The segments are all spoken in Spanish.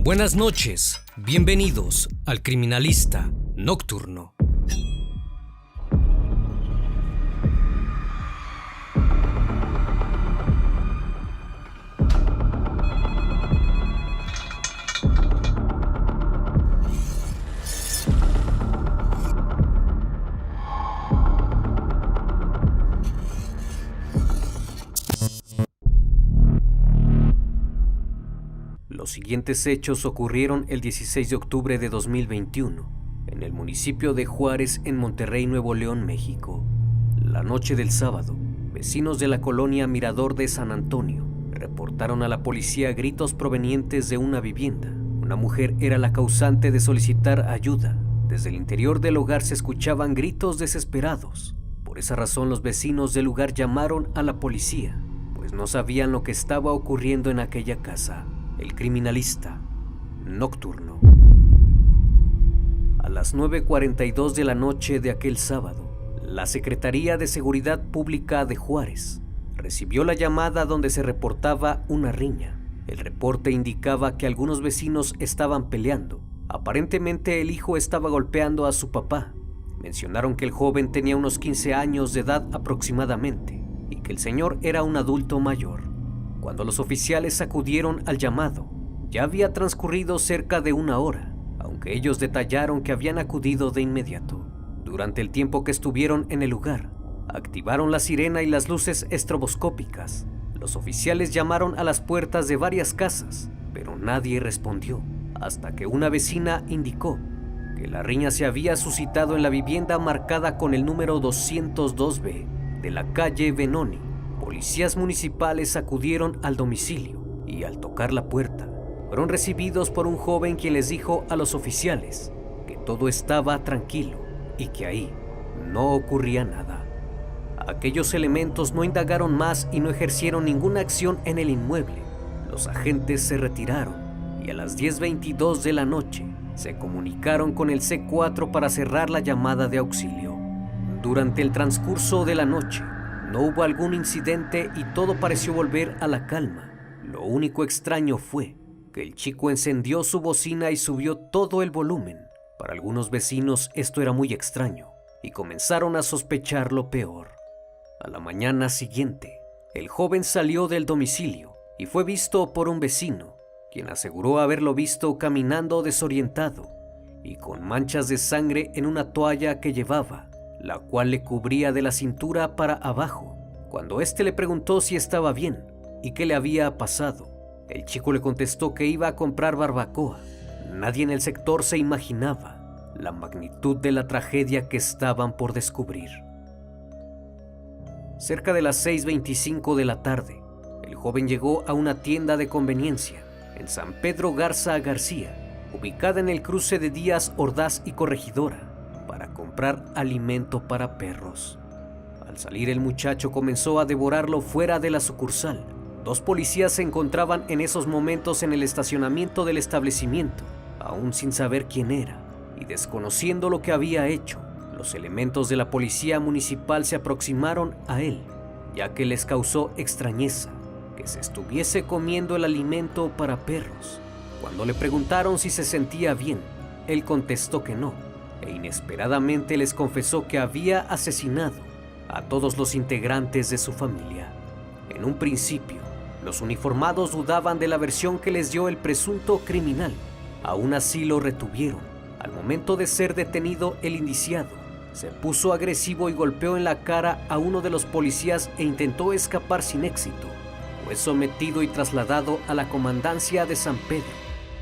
Buenas noches, bienvenidos al Criminalista Nocturno. Los siguientes hechos ocurrieron el 16 de octubre de 2021, en el municipio de Juárez, en Monterrey, Nuevo León, México. La noche del sábado, vecinos de la colonia Mirador de San Antonio reportaron a la policía gritos provenientes de una vivienda. Una mujer era la causante de solicitar ayuda. Desde el interior del hogar se escuchaban gritos desesperados. Por esa razón, los vecinos del lugar llamaron a la policía, pues no sabían lo que estaba ocurriendo en aquella casa. El Criminalista Nocturno. A las 9:42 de la noche de aquel sábado, la Secretaría de Seguridad Pública de Juárez recibió la llamada donde se reportaba una riña. El reporte indicaba que algunos vecinos estaban peleando. Aparentemente el hijo estaba golpeando a su papá. Mencionaron que el joven tenía unos 15 años de edad aproximadamente y que el señor era un adulto mayor. Cuando los oficiales acudieron al llamado, ya había transcurrido cerca de una hora, aunque ellos detallaron que habían acudido de inmediato. Durante el tiempo que estuvieron en el lugar, activaron la sirena y las luces estroboscópicas. Los oficiales llamaron a las puertas de varias casas, pero nadie respondió, hasta que una vecina indicó que la riña se había suscitado en la vivienda marcada con el número 202B de la calle Benoni. Policías municipales acudieron al domicilio y al tocar la puerta, fueron recibidos por un joven quien les dijo a los oficiales que todo estaba tranquilo y que ahí no ocurría nada. Aquellos elementos no indagaron más y no ejercieron ninguna acción en el inmueble. Los agentes se retiraron y a las 10:22 de la noche se comunicaron con el C4 para cerrar la llamada de auxilio. Durante el transcurso de la noche, no hubo algún incidente y todo pareció volver a la calma. Lo único extraño fue que el chico encendió su bocina y subió todo el volumen. Para algunos vecinos esto era muy extraño y comenzaron a sospechar lo peor. A la mañana siguiente, el joven salió del domicilio y fue visto por un vecino, quien aseguró haberlo visto caminando desorientado y con manchas de sangre en una toalla que llevaba, la cual le cubría de la cintura para abajo. Cuando éste le preguntó si estaba bien y qué le había pasado, el chico le contestó que iba a comprar barbacoa. Nadie en el sector se imaginaba la magnitud de la tragedia que estaban por descubrir. Cerca de las 6:25 de la tarde, el joven llegó a una tienda de conveniencia en San Pedro Garza García, ubicada en el cruce de Díaz Ordaz y Corregidora, para comprar alimento para perros. Al salir, el muchacho comenzó a devorarlo fuera de la sucursal. Dos policías se encontraban en esos momentos en el estacionamiento del establecimiento, aún sin saber quién era y desconociendo lo que había hecho. Los elementos de la policía municipal se aproximaron a él, ya que les causó extrañeza que se estuviese comiendo el alimento para perros. Cuando le preguntaron si se sentía bien, él contestó que no, e inesperadamente les confesó que había asesinado a todos los integrantes de su familia. En un principio, los uniformados dudaban de la versión que les dio el presunto criminal. Aún así lo retuvieron. Al momento de ser detenido, el indiciado se puso agresivo y golpeó en la cara a uno de los policías e intentó escapar sin éxito. Fue sometido y trasladado a la comandancia de San Pedro.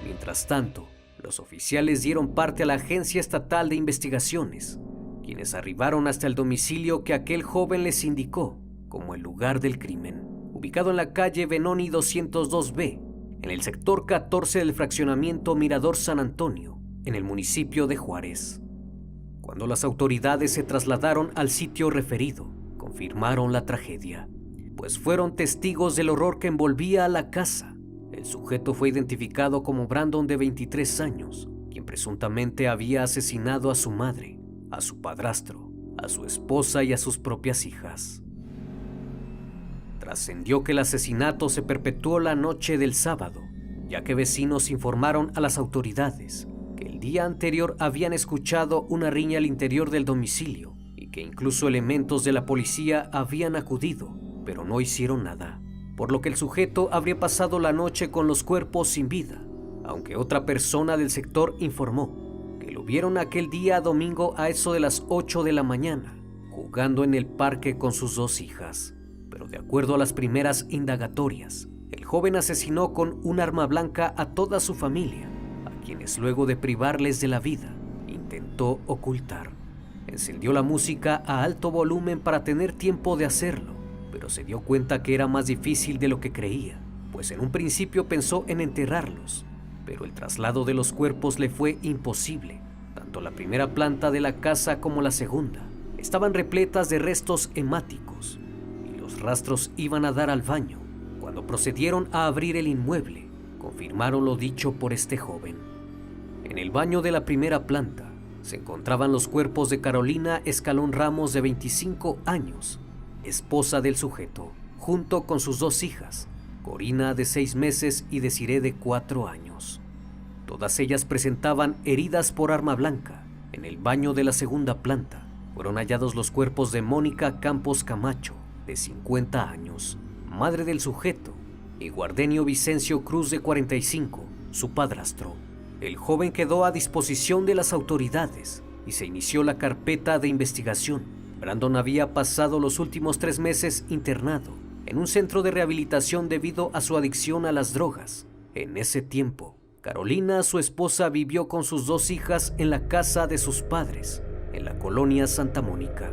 Mientras tanto, los oficiales dieron parte a la Agencia Estatal de Investigaciones, quienes arribaron hasta el domicilio que aquel joven les indicó como el lugar del crimen, ubicado en la calle Benoni 202B, en el sector 14 del fraccionamiento Mirador San Antonio, en el municipio de Juárez. Cuando las autoridades se trasladaron al sitio referido, confirmaron la tragedia, pues fueron testigos del horror que envolvía a la casa. El sujeto fue identificado como Brandon, de 23 años, quien presuntamente había asesinado a su madre, a su padrastro, a su esposa y a sus propias hijas. Trascendió que el asesinato se perpetuó la noche del sábado, ya que vecinos informaron a las autoridades que el día anterior habían escuchado una riña al interior del domicilio y que incluso elementos de la policía habían acudido, pero no hicieron nada, por lo que el sujeto habría pasado la noche con los cuerpos sin vida, aunque otra persona del sector informó que lo vieron aquel día domingo a eso de las 8 de la mañana, jugando en el parque con sus 2 hijas. Pero de acuerdo a las primeras indagatorias, el joven asesinó con un arma blanca a toda su familia, a quienes luego de privarles de la vida, intentó ocultar. Encendió la música a alto volumen para tener tiempo de hacerlo, pero se dio cuenta que era más difícil de lo que creía, pues en un principio pensó en enterrarlos, pero el traslado de los cuerpos le fue imposible. Tanto la primera planta de la casa como la segunda estaban repletas de restos hemáticos y los rastros iban a dar al baño. Cuando procedieron a abrir el inmueble, confirmaron lo dicho por este joven. En el baño de la primera planta se encontraban los cuerpos de Carolina Escalón Ramos, de 25 años, esposa del sujeto, junto con sus 2 hijas, Corina de 6 meses y Desiree de 4 años. Todas ellas presentaban heridas por arma blanca. En el baño de la segunda planta fueron hallados los cuerpos de Mónica Campos Camacho, de 50 años, madre del sujeto, y Guardenio Vicencio Cruz, de 45, su padrastro. El joven quedó a disposición de las autoridades y se inició la carpeta de investigación. Brandon había pasado los últimos 3 meses internado en un centro de rehabilitación debido a su adicción a las drogas. En ese tiempo, Carolina, su esposa, vivió con sus 2 hijas en la casa de sus padres, en la colonia Santa Mónica.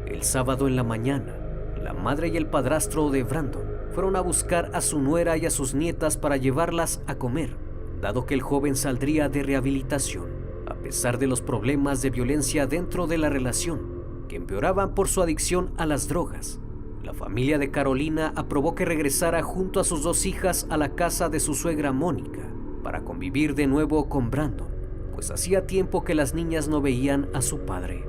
El sábado en la mañana, la madre y el padrastro de Brandon fueron a buscar a su nuera y a sus nietas para llevarlas a comer, dado que el joven saldría de rehabilitación. A pesar de los problemas de violencia dentro de la relación, que empeoraban por su adicción a las drogas, la familia de Carolina aprobó que regresara junto a sus 2 hijas a la casa de su suegra Mónica para convivir de nuevo con Brandon, pues hacía tiempo que las niñas no veían a su padre.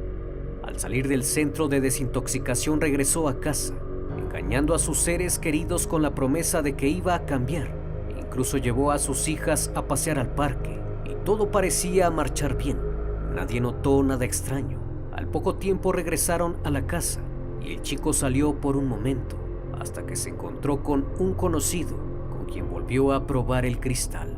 Al salir del centro de desintoxicación regresó a casa, engañando a sus seres queridos con la promesa de que iba a cambiar. Incluso llevó a sus hijas a pasear al parque y todo parecía marchar bien. Nadie notó nada extraño. Al poco tiempo regresaron a la casa y el chico salió por un momento hasta que se encontró con un conocido con quien volvió a probar el cristal.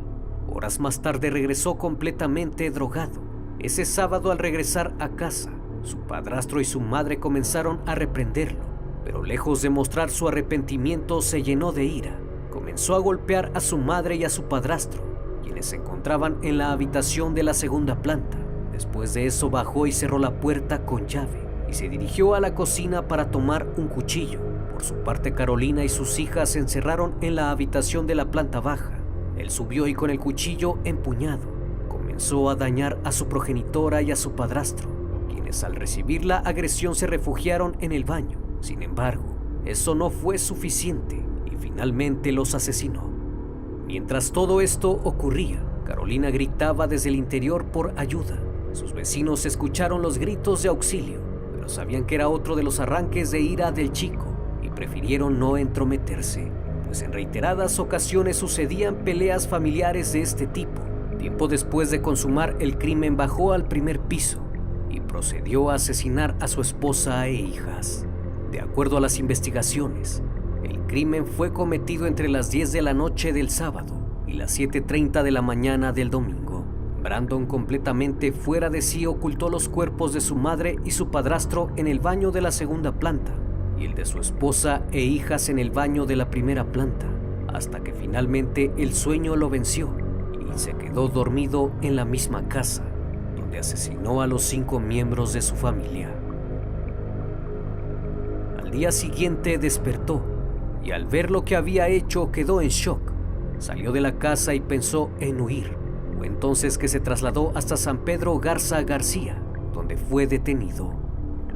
Horas más tarde regresó completamente drogado. Ese sábado, al regresar a casa, su padrastro y su madre comenzaron a reprenderlo, pero lejos de mostrar su arrepentimiento, se llenó de ira. Comenzó a golpear a su madre y a su padrastro, quienes se encontraban en la habitación de la segunda planta. Después de eso bajó y cerró la puerta con llave y se dirigió a la cocina para tomar un cuchillo. Por su parte, Carolina y sus hijas se encerraron en la habitación de la planta baja. Él subió y con el cuchillo empuñado comenzó a dañar a su progenitora y a su padrastro, quienes al recibir la agresión se refugiaron en el baño. Sin embargo, eso no fue suficiente y finalmente los asesinó. Mientras todo esto ocurría, Carolina gritaba desde el interior por ayuda. Sus vecinos escucharon los gritos de auxilio, pero sabían que era otro de los arranques de ira del chico y prefirieron no entrometerse, pues en reiteradas ocasiones sucedían peleas familiares de este tipo. Tiempo después de consumar el crimen, bajó al primer piso y procedió a asesinar a su esposa e hijas. De acuerdo a las investigaciones, el crimen fue cometido entre las 10 de la noche del sábado y las 7:30 de la mañana del domingo. Brandon, completamente fuera de sí, ocultó los cuerpos de su madre y su padrastro en el baño de la segunda planta y el de su esposa e hijas en el baño de la primera planta, hasta que finalmente el sueño lo venció y se quedó dormido en la misma casa, donde asesinó a los 5 miembros de su familia. Al día siguiente despertó y al ver lo que había hecho quedó en shock. Salió de la casa y pensó en huir. Fue entonces que se trasladó hasta San Pedro Garza García, donde fue detenido.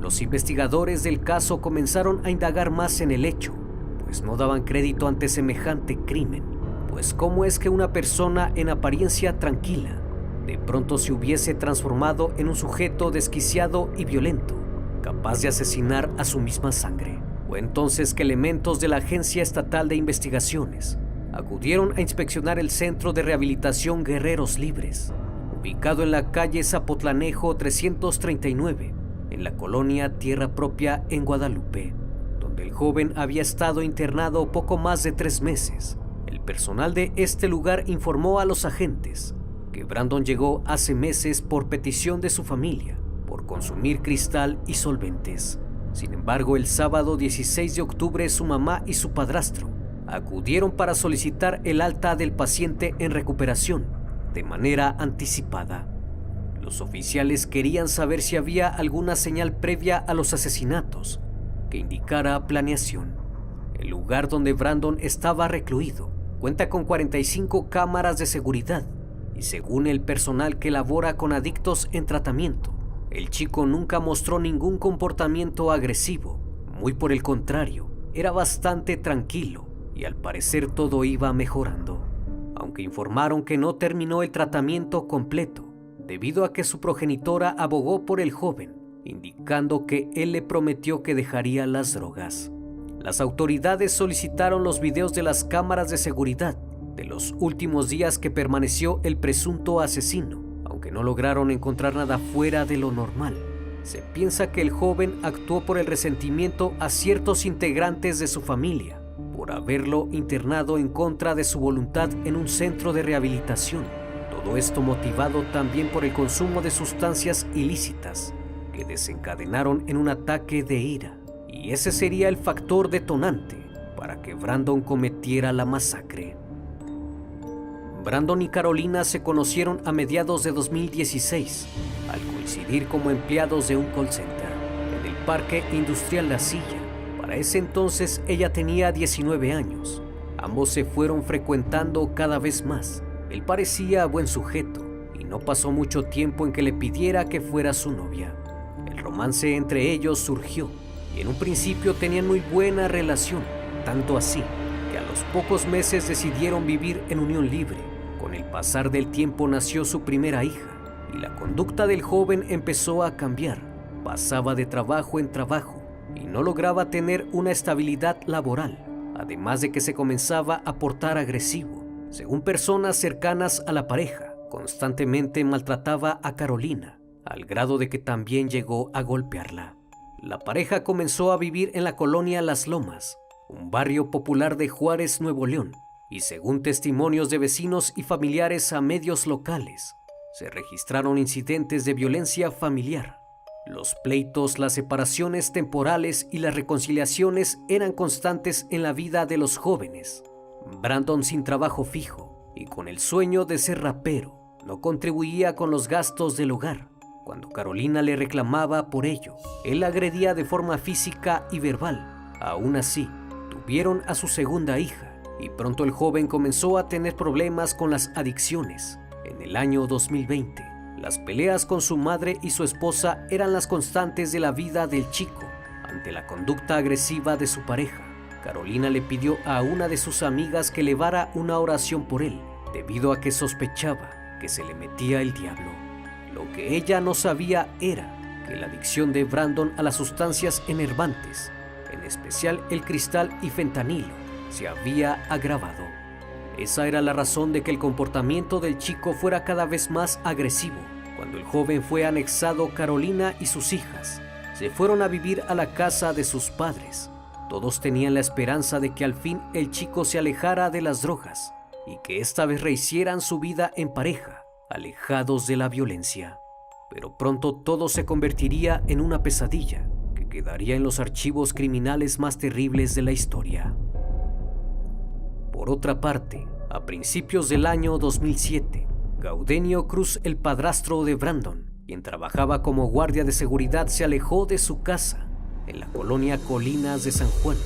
Los investigadores del caso comenzaron a indagar más en el hecho, pues no daban crédito ante semejante crimen. Pues ¿cómo es que una persona en apariencia tranquila de pronto se hubiese transformado en un sujeto desquiciado y violento, capaz de asesinar a su misma sangre? Fue entonces que elementos de la Agencia Estatal de Investigaciones acudieron a inspeccionar el Centro de Rehabilitación Guerreros Libres, ubicado en la calle Zapotlanejo 339, en la colonia Tierra Propia en Guadalupe, donde el joven había estado internado poco más de 3 meses. El personal de este lugar informó a los agentes que Brandon llegó hace meses por petición de su familia, por consumir cristal y solventes. Sin embargo, el sábado 16 de octubre su mamá y su padrastro acudieron para solicitar el alta del paciente en recuperación de manera anticipada. Los oficiales querían saber si había alguna señal previa a los asesinatos que indicara planeación. El lugar donde Brandon estaba recluido cuenta con 45 cámaras de seguridad y según el personal que labora con adictos en tratamiento, el chico nunca mostró ningún comportamiento agresivo. Muy por el contrario, era bastante tranquilo y al parecer todo iba mejorando. Aunque informaron que no terminó el tratamiento completo, debido a que su progenitora abogó por el joven, indicando que él le prometió que dejaría las drogas. Las autoridades solicitaron los videos de las cámaras de seguridad de los últimos días que permaneció el presunto asesino, aunque no lograron encontrar nada fuera de lo normal. Se piensa que el joven actuó por el resentimiento a ciertos integrantes de su familia, por haberlo internado en contra de su voluntad en un centro de rehabilitación. Todo esto motivado también por el consumo de sustancias ilícitas que desencadenaron en un ataque de ira. Y ese sería el factor detonante para que Brandon cometiera la masacre. Brandon y Carolina se conocieron a mediados de 2016, al coincidir como empleados de un call center en el Parque Industrial La Silla. Para ese entonces ella tenía 19 años. Ambos se fueron frecuentando cada vez más. Él parecía buen sujeto y no pasó mucho tiempo en que le pidiera que fuera su novia. El romance entre ellos surgió y en un principio tenían muy buena relación, tanto así que a los pocos meses decidieron vivir en unión libre. Con el pasar del tiempo nació su primera hija y la conducta del joven empezó a cambiar. Pasaba de trabajo en trabajo y no lograba tener una estabilidad laboral, además de que se comenzaba a portar agresivo. Según personas cercanas a la pareja, constantemente maltrataba a Carolina, al grado de que también llegó a golpearla. La pareja comenzó a vivir en la colonia Las Lomas, un barrio popular de Juárez, Nuevo León, y según testimonios de vecinos y familiares a medios locales, se registraron incidentes de violencia familiar. Los pleitos, las separaciones temporales y las reconciliaciones eran constantes en la vida de los jóvenes. Brandon, sin trabajo fijo y con el sueño de ser rapero, no contribuía con los gastos del hogar. Cuando Carolina le reclamaba por ello, él la agredía de forma física y verbal. Aún así, tuvieron a su segunda hija y pronto el joven comenzó a tener problemas con las adicciones. En el año 2020, las peleas con su madre y su esposa eran las constantes de la vida del chico. Ante la conducta agresiva de su pareja, Carolina le pidió a una de sus amigas que elevara una oración por él, debido a que sospechaba que se le metía el diablo. Lo que ella no sabía era que la adicción de Brandon a las sustancias enervantes, en especial el cristal y fentanilo, se había agravado. Esa era la razón de que el comportamiento del chico fuera cada vez más agresivo. Cuando el joven fue anexado, Carolina y sus hijas se fueron a vivir a la casa de sus padres. Todos tenían la esperanza de que al fin el chico se alejara de las drogas y que esta vez rehicieran su vida en pareja, alejados de la violencia. Pero pronto todo se convertiría en una pesadilla que quedaría en los archivos criminales más terribles de la historia. Por otra parte, a principios del año 2007, Gaudenio Cruz, el padrastro de Brandon, quien trabajaba como guardia de seguridad, se alejó de su casa en la colonia Colinas de San Juan.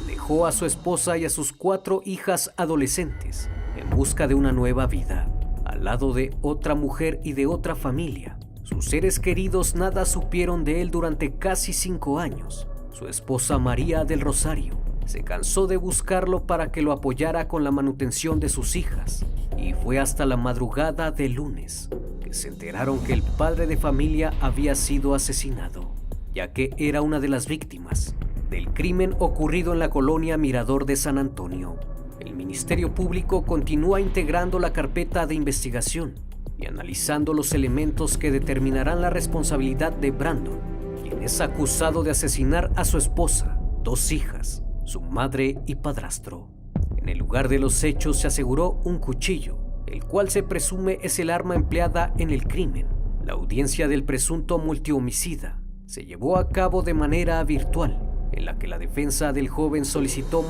Dejó a su esposa y a sus 4 hijas adolescentes en busca de una nueva vida, al lado de otra mujer y de otra familia. Sus seres queridos nada supieron de él durante casi 5 años. Su esposa María del Rosario se cansó de buscarlo para que lo apoyara con la manutención de sus hijas, y fue hasta la madrugada del lunes que se enteraron que el padre de familia había sido asesinado, ya que era una de las víctimas del crimen ocurrido en la colonia Mirador de San Antonio. El Ministerio Público continúa integrando la carpeta de investigación y analizando los elementos que determinarán la responsabilidad de Brandon, quien es acusado de asesinar a su esposa, 2 hijas, su madre y padrastro. En el lugar de los hechos se aseguró un cuchillo, el cual se presume es el arma empleada en el crimen. La audiencia del presunto multihomicida se llevó a cabo de manera virtual, en la que la defensa del joven solicitó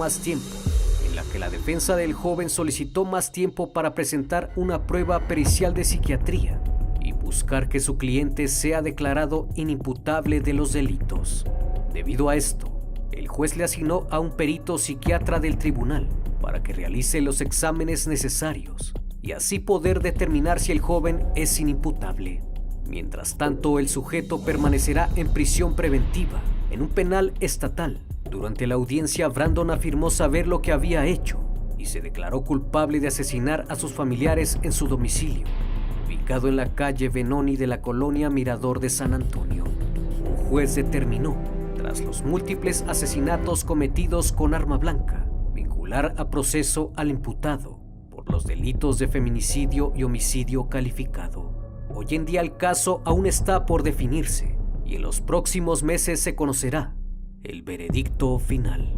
más tiempo para presentar una prueba pericial de psiquiatría y buscar que su cliente sea declarado inimputable de los delitos. Debido a esto, el juez le asignó a un perito psiquiatra del tribunal para que realice los exámenes necesarios y así poder determinar si el joven es inimputable. Mientras tanto, el sujeto permanecerá en prisión preventiva en un penal estatal. Durante la audiencia, Brandon afirmó saber lo que había hecho y se declaró culpable de asesinar a sus familiares en su domicilio, ubicado en la calle Benoni de la colonia Mirador de San Antonio. Un juez determinó, tras los múltiples asesinatos cometidos con arma blanca, vincular a proceso al imputado por los delitos de feminicidio y homicidio calificado. Hoy en día el caso aún está por definirse y en los próximos meses se conocerá el veredicto final.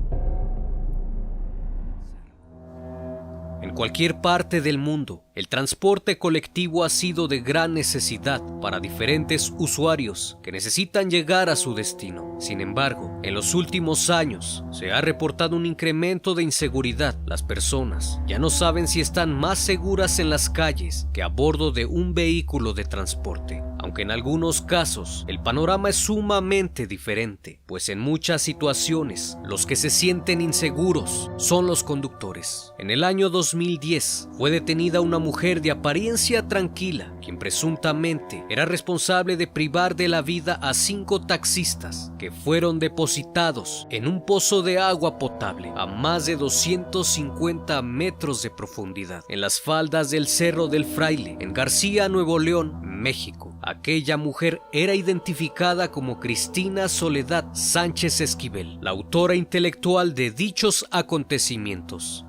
En cualquier parte del mundo, el transporte colectivo ha sido de gran necesidad para diferentes usuarios que necesitan llegar a su destino. Sin embargo, en los últimos años se ha reportado un incremento de inseguridad. Las personas ya no saben si están más seguras en las calles que a bordo de un vehículo de transporte. Aunque en algunos casos el panorama es sumamente diferente, pues en muchas situaciones los que se sienten inseguros son los conductores. En el año 2010 fue detenida una mujer de apariencia tranquila, quien presuntamente era responsable de privar de la vida a 5 taxistas que fueron depositados en un pozo de agua potable a más de 250 metros de profundidad en las faldas del Cerro del Fraile, en García, Nuevo León, México. Aquella mujer era identificada como Cristina Soledad Sánchez Esquivel, la autora intelectual de dichos acontecimientos.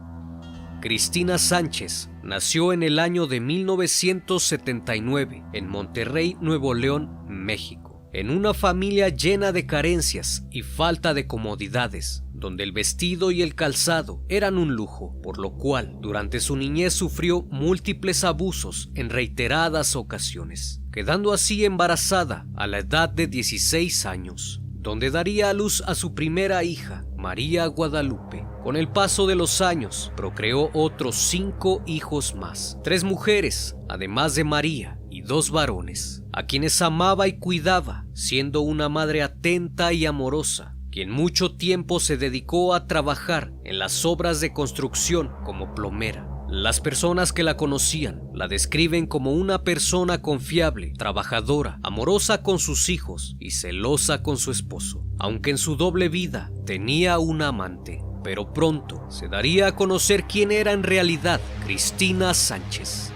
Cristina Sánchez nació en el año de 1979 en Monterrey, Nuevo León, México, en una familia llena de carencias y falta de comodidades, donde el vestido y el calzado eran un lujo, por lo cual durante su niñez sufrió múltiples abusos en reiteradas ocasiones, quedando así embarazada a la edad de 16 años, donde daría a luz a su primera hija, María Guadalupe. Con el paso de los años, procreó otros 5 hijos más, 3 mujeres, además de María, y 2 varones, a quienes amaba y cuidaba, siendo una madre atenta y amorosa, quien mucho tiempo se dedicó a trabajar en las obras de construcción como plomera. Las personas que la conocían la describen como una persona confiable, trabajadora, amorosa con sus hijos y celosa con su esposo, aunque en su doble vida tenía una amante. Pero pronto se daría a conocer quién era en realidad Cristina Sánchez.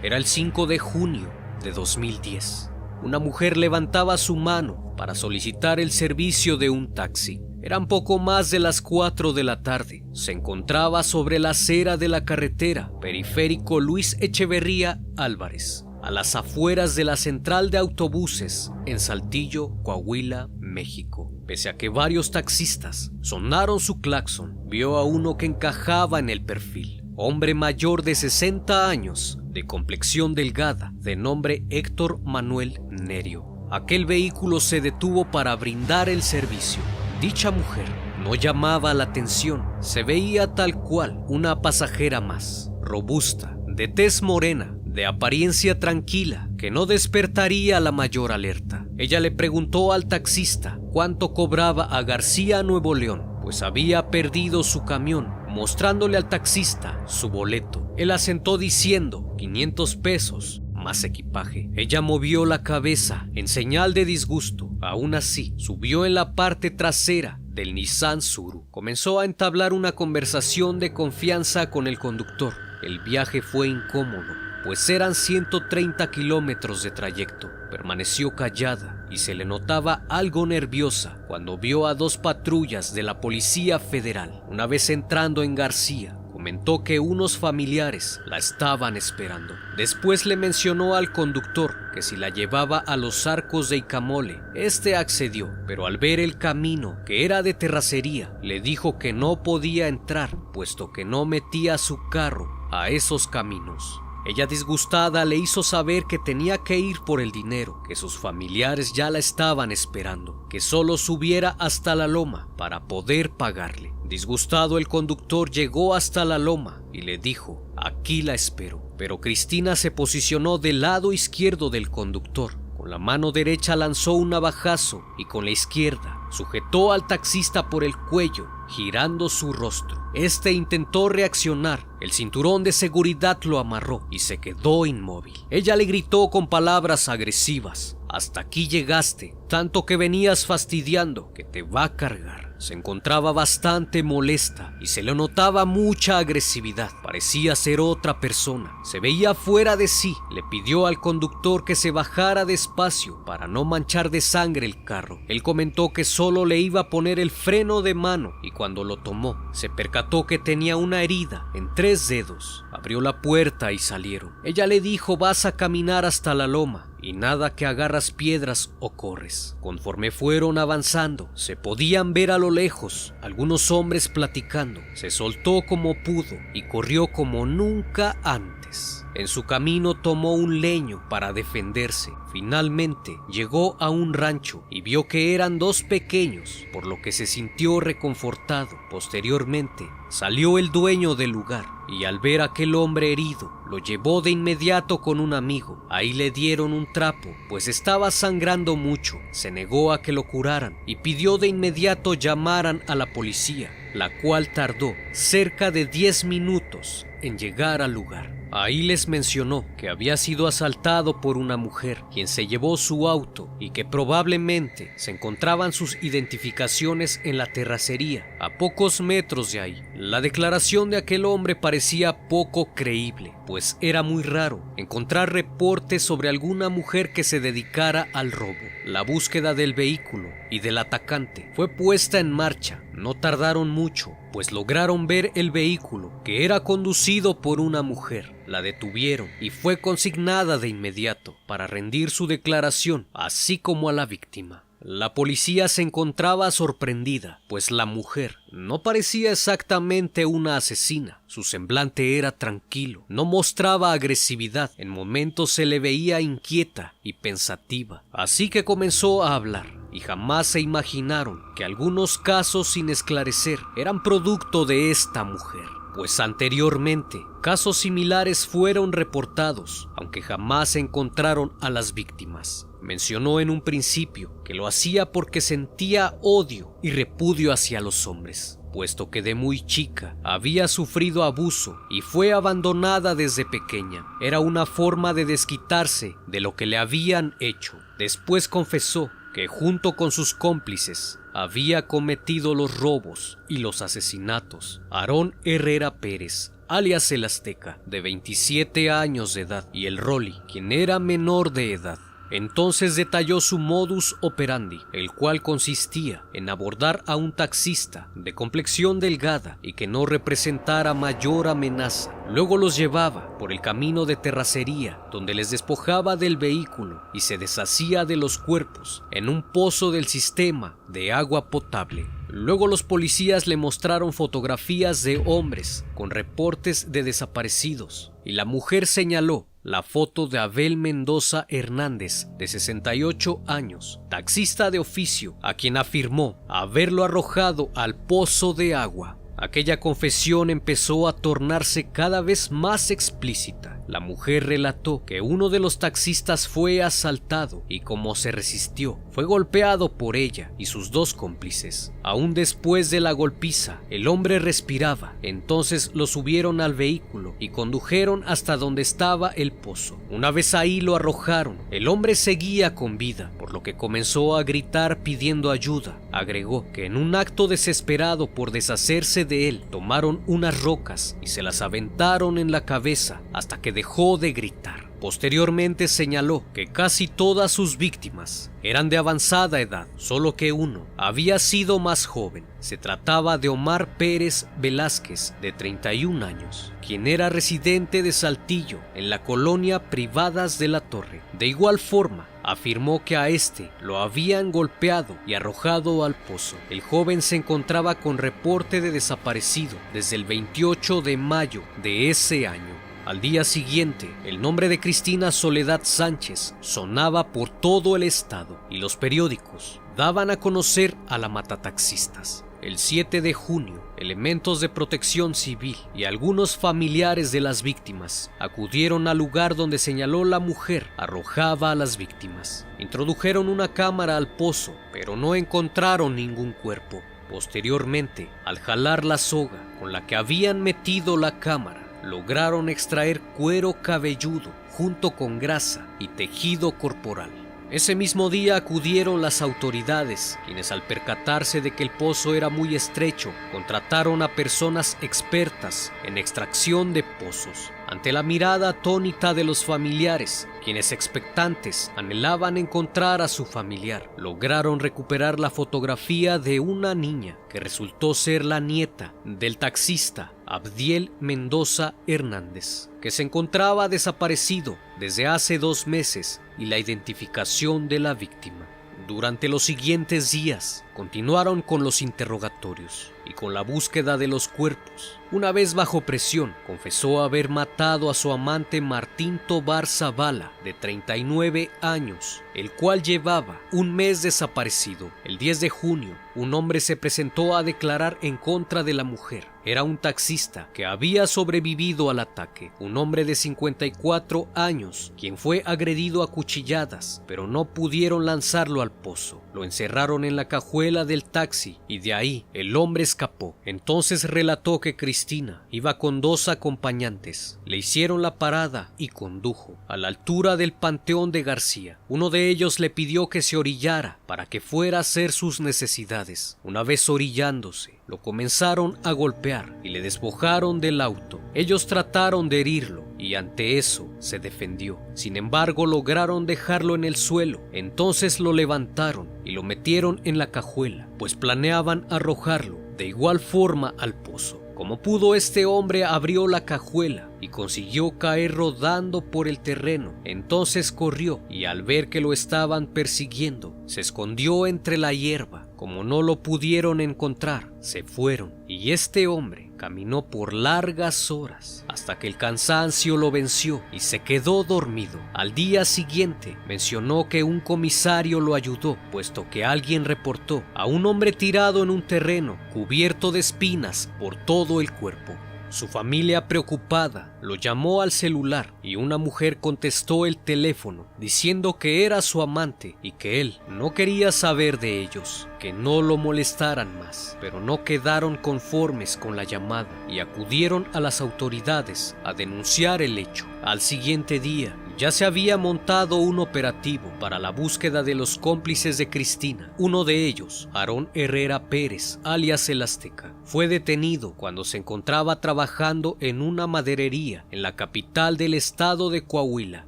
Era el 5 de junio de 2010. Una mujer levantaba su mano para solicitar el servicio de un taxi. Eran poco más de las 4 de la tarde. Se encontraba sobre la acera de la carretera Periférico Luis Echeverría Álvarez, a las afueras de la central de autobuses en Saltillo, Coahuila, México. Pese a que varios taxistas sonaron su claxon, vio a uno que encajaba en el perfil. Hombre mayor de 60 años, de complexión delgada, de nombre Héctor Manuel Nerio. Aquel vehículo se detuvo para brindar el servicio. Dicha mujer no llamaba la atención, se veía tal cual una pasajera más, robusta, de tez morena, de apariencia tranquila, que no despertaría la mayor alerta. Ella le preguntó al taxista cuánto cobraba a García, Nuevo León, pues había perdido su camión, mostrándole al taxista su boleto. Él asentó diciendo 500 pesos más equipaje. Ella movió la cabeza en señal de disgusto. Aún así, subió en la parte trasera del Nissan Suru. Comenzó a entablar una conversación de confianza con el conductor. El viaje fue incómodo, pues eran 130 kilómetros de trayecto. Permaneció callada y se le notaba algo nerviosa cuando vio a 2 patrullas de la Policía Federal. Una vez entrando en García, comentó que unos familiares la estaban esperando. Después le mencionó al conductor que si la llevaba a los Arcos de Icamole. Este accedió, pero al ver el camino, que era de terracería, le dijo que no podía entrar, puesto que no metía su carro a esos caminos. Ella, disgustada, le hizo saber que tenía que ir por el dinero, que sus familiares ya la estaban esperando, que solo subiera hasta la loma para poder pagarle. Disgustado, el conductor llegó hasta la loma y le dijo: aquí la espero. Pero Cristina se posicionó del lado izquierdo del conductor. Con la mano derecha lanzó un navajazo y con la izquierda sujetó al taxista por el cuello, girando su rostro. Este intentó reaccionar. El cinturón de seguridad lo amarró y se quedó inmóvil. Ella le gritó con palabras agresivas: hasta aquí llegaste, tanto que venías fastidiando, que te va a cargar. Se encontraba bastante molesta y se le notaba mucha agresividad. Parecía ser otra persona. Se veía fuera de sí. Le pidió al conductor que se bajara despacio para no manchar de sangre el carro. Él comentó que solo le iba a poner el freno de mano y cuando lo tomó, se percató que tenía una herida en 3 dedos. Abrió la puerta y salieron. Ella le dijo: vas a caminar hasta la loma y nada que agarras piedras o corres. Conforme fueron avanzando, se podían ver a lo lejos algunos hombres platicando. Se soltó como pudo y corrió como nunca antes. En su camino tomó un leño para defenderse. Finalmente llegó a un rancho y vio que eran 2 pequeños, por lo que se sintió reconfortado. Posteriormente salió el dueño del lugar y al ver a aquel hombre herido, lo llevó de inmediato con un amigo. Ahí le dieron un trapo, pues estaba sangrando mucho. Se negó a que lo curaran y pidió de inmediato llamaran a la policía, la cual tardó cerca de 10 minutos en llegar al lugar. Ahí les mencionó que había sido asaltado por una mujer, quien se llevó su auto y que probablemente se encontraban sus identificaciones en la terracería, a pocos metros de ahí. La declaración de aquel hombre parecía poco creíble, pues era muy raro encontrar reportes sobre alguna mujer que se dedicara al robo. La búsqueda del vehículo y del atacante fue puesta en marcha. No tardaron mucho, pues lograron ver el vehículo, que era conducido por una mujer. La detuvieron y fue consignada de inmediato para rendir su declaración, así como a la víctima. La policía se encontraba sorprendida, pues la mujer no parecía exactamente una asesina. Su semblante era tranquilo, no mostraba agresividad, en momentos se le veía inquieta y pensativa. Así que comenzó a hablar, y jamás se imaginaron que algunos casos sin esclarecer eran producto de esta mujer, pues anteriormente casos similares fueron reportados, aunque jamás se encontraron a las víctimas. Mencionó en un principio que lo hacía porque sentía odio y repudio hacia los hombres, puesto que de muy chica había sufrido abuso y fue abandonada desde pequeña. Era una forma de desquitarse de lo que le habían hecho. Después confesó que junto con sus cómplices había cometido los robos y los asesinatos. Aarón Herrera Pérez, alias el Azteca, de 27 años de edad, y el Rolly, quien era menor de edad. Entonces detalló su modus operandi, el cual consistía en abordar a un taxista de complexión delgada y que no representara mayor amenaza. Luego los llevaba por el camino de terracería, donde les despojaba del vehículo y se deshacía de los cuerpos en un pozo del sistema de agua potable. Luego los policías le mostraron fotografías de hombres con reportes de desaparecidos y la mujer señaló la foto de Abel Mendoza Hernández, de 68 años, taxista de oficio, a quien afirmó haberlo arrojado al pozo de agua. Aquella confesión empezó a tornarse cada vez más explícita. La mujer relató que uno de los taxistas fue asaltado y como se resistió, fue golpeado por ella y sus 2 cómplices. Aún después de la golpiza, el hombre respiraba. Entonces lo subieron al vehículo y condujeron hasta donde estaba el pozo. Una vez ahí lo arrojaron. El hombre seguía con vida, por lo que comenzó a gritar pidiendo ayuda. Agregó que en un acto desesperado por deshacerse de él, tomaron unas rocas y se las aventaron en la cabeza hasta que dejó de gritar. Posteriormente señaló que casi todas sus víctimas eran de avanzada edad, solo que uno había sido más joven. Se trataba de Omar Pérez Velázquez, de 31 años, quien era residente de Saltillo, en la colonia Privadas de la Torre. De igual forma, afirmó que a este lo habían golpeado y arrojado al pozo. El joven se encontraba con reporte de desaparecido desde el 28 de mayo de ese año. Al día siguiente, el nombre de Cristina Soledad Sánchez sonaba por todo el estado y los periódicos daban a conocer a la matataxistas. El 7 de junio, elementos de protección civil y algunos familiares de las víctimas acudieron al lugar donde señaló la mujer arrojaba a las víctimas. Introdujeron una cámara al pozo, pero no encontraron ningún cuerpo. Posteriormente, al jalar la soga con la que habían metido la cámara, lograron extraer cuero cabelludo junto con grasa y tejido corporal. Ese mismo día acudieron las autoridades, quienes al percatarse de que el pozo era muy estrecho, contrataron a personas expertas en extracción de pozos. Ante la mirada atónita de los familiares, quienes expectantes anhelaban encontrar a su familiar, lograron recuperar la fotografía de una niña que resultó ser la nieta del taxista Abdiel Mendoza Hernández, que se encontraba desaparecido desde hace 2 meses, y la identificación de la víctima. Durante los siguientes días, continuaron con los interrogatorios y con la búsqueda de los cuerpos. Una vez bajo presión, confesó haber matado a su amante Martín Tobar Zavala, de 39 años, el cual llevaba 1 mes desaparecido. El 10 de junio, un hombre se presentó a declarar en contra de la mujer. Era un taxista que había sobrevivido al ataque, un hombre de 54 años, quien fue agredido a cuchilladas, pero no pudieron lanzarlo al pozo. Lo encerraron en la cajuela del taxi y de ahí el hombre escapó. Entonces relató que Cristina iba con 2 acompañantes. Le hicieron la parada y condujo a la altura del Panteón de García. Uno de ellos le pidió que se orillara para que fuera a hacer sus necesidades. Una vez orillándose, lo comenzaron a golpear y le despojaron del auto. Ellos trataron de herirlo y ante eso se defendió. Sin embargo, lograron dejarlo en el suelo. Entonces lo levantaron y lo metieron en la cajuela, pues planeaban arrojarlo de igual forma al pozo. Como pudo, este hombre abrió la cajuela y consiguió caer rodando por el terreno. Entonces corrió y al ver que lo estaban persiguiendo, se escondió entre la hierba. Como no lo pudieron encontrar, se fueron y este hombre caminó por largas horas hasta que el cansancio lo venció y se quedó dormido. Al día siguiente mencionó que un comisario lo ayudó, puesto que alguien reportó a un hombre tirado en un terreno cubierto de espinas por todo el cuerpo. Su familia, preocupada, lo llamó al celular y una mujer contestó el teléfono diciendo que era su amante y que él no quería saber de ellos, que no lo molestaran más. Pero no quedaron conformes con la llamada y acudieron a las autoridades a denunciar el hecho. Al siguiente día, ya se había montado un operativo para la búsqueda de los cómplices de Cristina. Uno de ellos, Aarón Herrera Pérez, alias El Azteca, fue detenido cuando se encontraba trabajando en una maderería en la capital del estado de Coahuila.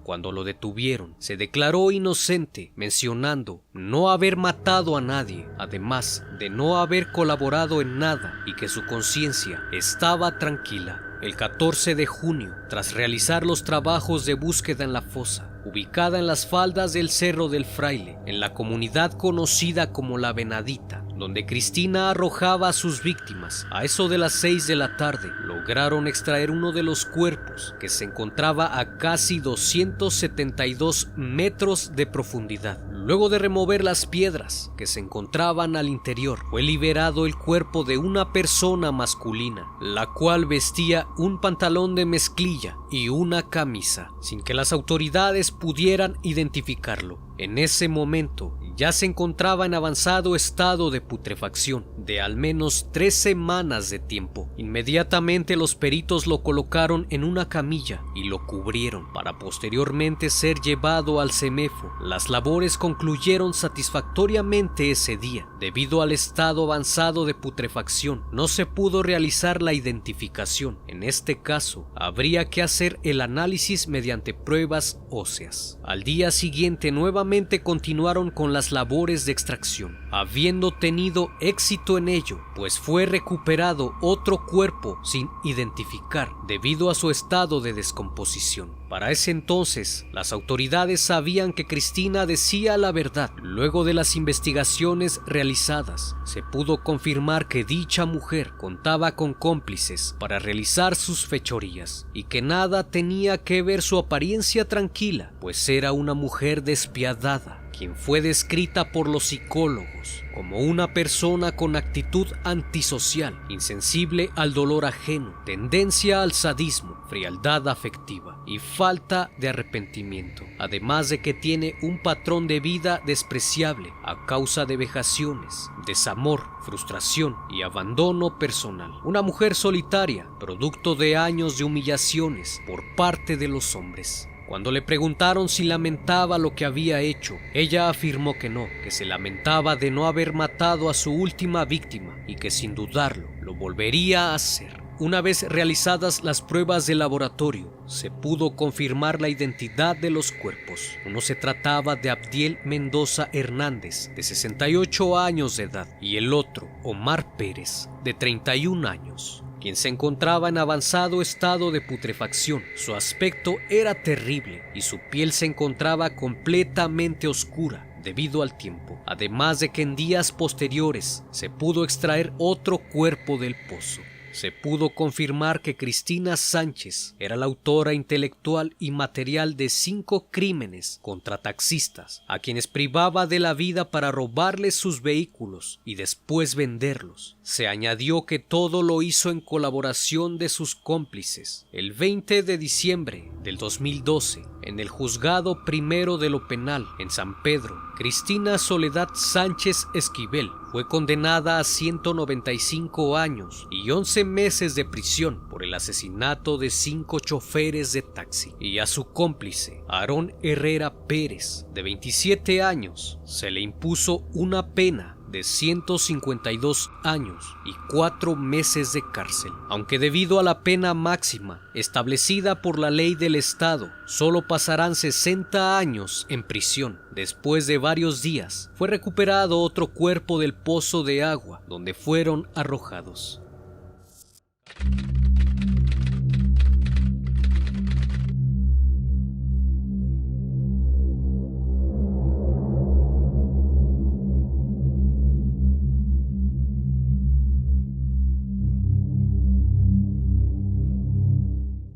Cuando lo detuvieron, se declaró inocente, mencionando no haber matado a nadie, además de no haber colaborado en nada y que su conciencia estaba tranquila. El 14 de junio, tras realizar los trabajos de búsqueda en la fosa, ubicada en las faldas del Cerro del Fraile, en la comunidad conocida como La Venadita, donde Cristina arrojaba a sus víctimas, a eso de las 6 de la tarde, lograron extraer uno de los cuerpos que se encontraba a casi 272 metros de profundidad. Luego de remover las piedras que se encontraban al interior, fue liberado el cuerpo de una persona masculina, la cual vestía un pantalón de mezclilla y una camisa, sin que las autoridades pudieran identificarlo. En ese momento ya se encontraba en avanzado estado de putrefacción de al menos 3 semanas de tiempo. Inmediatamente los peritos lo colocaron en una camilla y lo cubrieron para posteriormente ser llevado al CEMEFO. Las labores concluyeron satisfactoriamente ese día. Debido al estado avanzado de putrefacción, no se pudo realizar la identificación. En este caso, habría que hacer el análisis mediante pruebas óseas. Al día siguiente nuevamente continuaron con las labores de extracción, habiendo tenido éxito en ello, pues fue recuperado otro cuerpo sin identificar debido a su estado de descomposición. Para ese entonces, las autoridades sabían que Cristina decía la verdad. Luego de las investigaciones realizadas, se pudo confirmar que dicha mujer contaba con cómplices para realizar sus fechorías y que nada tenía que ver su apariencia tranquila, pues era una mujer despiadada, quien fue descrita por los psicólogos como una persona con actitud antisocial, insensible al dolor ajeno, tendencia al sadismo, frialdad afectiva y falta de arrepentimiento, además de que tiene un patrón de vida despreciable a causa de vejaciones, desamor, frustración y abandono personal. Una mujer solitaria, producto de años de humillaciones por parte de los hombres. Cuando le preguntaron si lamentaba lo que había hecho, ella afirmó que no, que se lamentaba de no haber matado a su última víctima y que sin dudarlo lo volvería a hacer. Una vez realizadas las pruebas de laboratorio, se pudo confirmar la identidad de los cuerpos. Uno se trataba de Abdiel Mendoza Hernández, de 68 años de edad, y el otro, Omar Pérez, de 31 años. Quien se encontraba en avanzado estado de putrefacción. Su aspecto era terrible y su piel se encontraba completamente oscura debido al tiempo, además de que en días posteriores se pudo extraer otro cuerpo del pozo. Se pudo confirmar que Cristina Sánchez era la autora intelectual y material de 5 crímenes contra taxistas, a quienes privaba de la vida para robarles sus vehículos y después venderlos. Se añadió que todo lo hizo en colaboración de sus cómplices. El 20 de diciembre del 2012, en el Juzgado Primero de lo Penal en San Pedro, Cristina Soledad Sánchez Esquivel fue condenada a 195 años y 11 meses de prisión por el asesinato de 5 choferes de taxi, y a su cómplice, Aarón Herrera Pérez, de 27 años, se le impuso una pena de 152 años y 4 meses de cárcel, aunque debido a la pena máxima establecida por la ley del Estado, solo pasarán 60 años en prisión. Después de varios días, fue recuperado otro cuerpo del pozo de agua donde fueron arrojados.